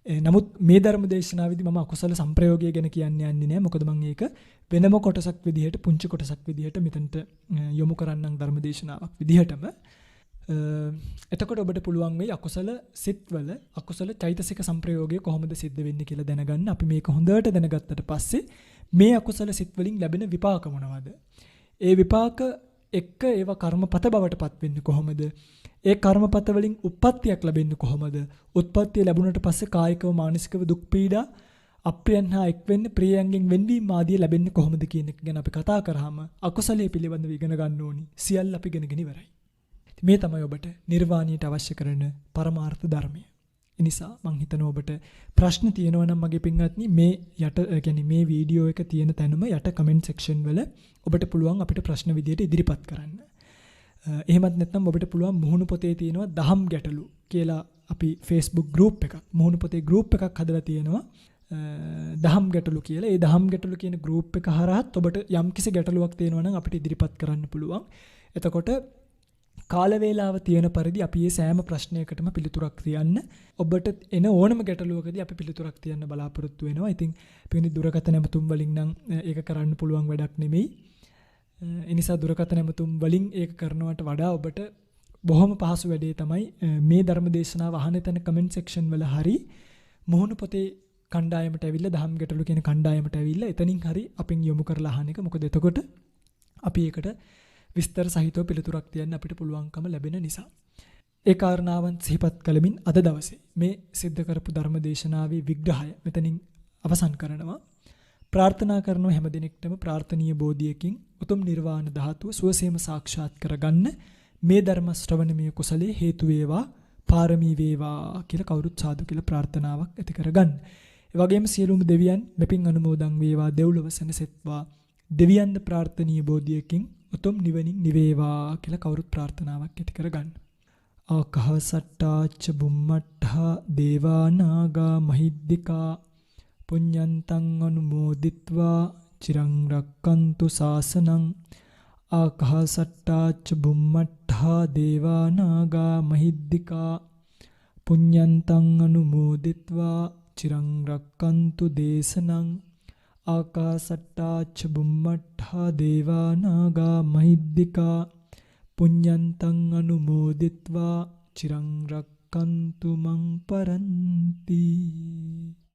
නමුත් මේ ධර්ම දේශනාවේදී මම අකුසල සංප්‍රයෝගය ගැන කියන්න යන්නේ නැහැ. මොකද මම ඒක වෙනම කොටසක් විදිහට, පුංචි කොටසක් විදිහට මෙතනට යොමු කරන්නම් ධර්ම දේශනාවක් විදිහටම. එතකොට ඔබට පුළුවන් වෙයි අකුසල සිත්වල අකුසල චෛතසික සංප්‍රයෝගය කොහොමද සිද්ධ වෙන්නේ කියලා දැනගන්න. අපි මේක හොඳට දැනගත්තට පස්සේ මේ අකුසල සිත් වලින් ලැබෙන විපාක මොනවද? ඒ විපාක එක්ක ඒවා කර්මපත බවට පත් වෙන්නේ කොහොමද? ඒ කර්මපත වලින් උප්පත්තියක් ලැබෙන්නේ කොහොමද? උත්පත්තිය ලැබුණට පස්සේ කායිකව මානසිකව දුක් පීඩා අප්‍රියයන් හා එක් වෙන්න ප්‍රියයන්ගෙන් වෙන්වීම ආදී ලැබෙන්නේ කොහොමද කියන එක ගැන අපි කතා කරාම අකුසලයේ පිළිබඳව ඉගෙන ගන්න ඕනි. සියල්ල අපි ඉගෙනගෙන ඉවරයි. මේ තමයි ඔබට නිර්වාණයට අවශ්‍ය කරන පරමාර්ථ ධර්මය. ඒ නිසා මම හිතනවා ඔබට ප්‍රශ්න තියෙනවා නම් මගේ පින්වත්නි මේ යට يعني මේ වීඩියෝ එක තියෙන තැනම යට කමෙන්ට් සෙක්ෂන් වල ඔබට පුළුවන් අපිට ප්‍රශ්න විදියට ඉදිරිපත් කරන්න. එහෙමත් නැත්නම් ඔබට පුළුවන් මුහුණු පොතේ තියෙනවා දහම් ගැටලු කියලා අපි Facebook group එකක් මුහුණු පොතේ group එකක් හදලා තියෙනවා. දහම් ගැටලු කියලා. ඒ දහම් ගැටලු කියන group එක හරහත් ඔබට යම්කිසි ගැටලුවක් තියෙනවා නම් අපිට ඉදිරිපත් කරන්න පුළුවන්. එතකොට කාල වේලාව තියෙන පරිදි අපි මේ සෑම ප්‍රශ්නයකටම පිළිතුරක් තියන්න ඔබට එන ඕනම ගැටලුවකදී අපි පිළිතුරක් තියන්න බලාපොරොත්තු වෙනවා. ඉතින් පිටින් දුරකථන නැමතුම් වලින් නම් ඒක කරන්න පුළුවන් වැඩක් නෙමෙයි. ඒ නිසා දුරකථන නැමතුම් වලින් ඒක කරනවට වඩා ඔබට බොහොම පහසු වැඩේ තමයි මේ ධර්ම දේශනාව අහන තැන කමෙන්ට් සෙක්ෂන් වල හරි මුහුණු පොතේ කණ්ඩායමට ඇවිල්ලා දහම් ගැටලු කියන කණ්ඩායමට ඇවිල්ලා එතනින් හරි අපෙන් යොමු කරලා අහන එක. මොකද එතකොට අපි ඒකට විස්තර සහිතව පිළිතුරක් තියන්න අපිට පුළුවන්කම ලැබෙන නිසා. ඒ කාරණාවන් සිහිපත් කළමින් අද දවසේ මේ සිද්ධ කරපු ධර්ම දේශනාවේ විග්‍රහය මෙතනින් අවසන් කරනවා. ප්‍රාර්ථනා කරනවා හැම දිනෙකටම ප්‍රාර්ථනීය බෝධියකින් උතුම් නිර්වාණ ධාතුව සුවසේම සාක්ෂාත් කරගන්න මේ ධර්ම ශ්‍රවණමය කුසලයේ හේතු වේවා, පාරමී වේවා කියලා කවුරුත් සාදු කියලා ප්‍රාර්ථනාවක් ඇති කරගන්න. ඒ වගේම සියලුම දෙවියන් මෙපින් අනුමෝදන් වේවා, දෙව්ලොව සැනසෙත්වා, දෙවියන්ද ප්‍රාර්ථනීය බෝධියකින් උතුම් නිවනින් නිවේවා කියලා කවුරුත් ප්‍රාර්ථනාවක් ඇති කරගන්න. ආකහසට්ටාච බුම්මට්ඨා දේවා නාග මහිද්దికා පුඤ්ඤන්තං අනුමෝදිත්වා චිරං රක්칸තු ශාසනං. ආකහසට්ටාච බුම්මට්ඨා දේවා නාග මහිද්దికා පුඤ්ඤන්තං අනුමෝදිත්වා චිරං රක්칸තු දේශනං ආකාසට්ටා ච බුම්මට්ඨා දේවා නාග මහිද්దికා පුඤ්ඤන්තං අනුමෝදිත්වා චිරං රක්칸තු මං පරන්ති.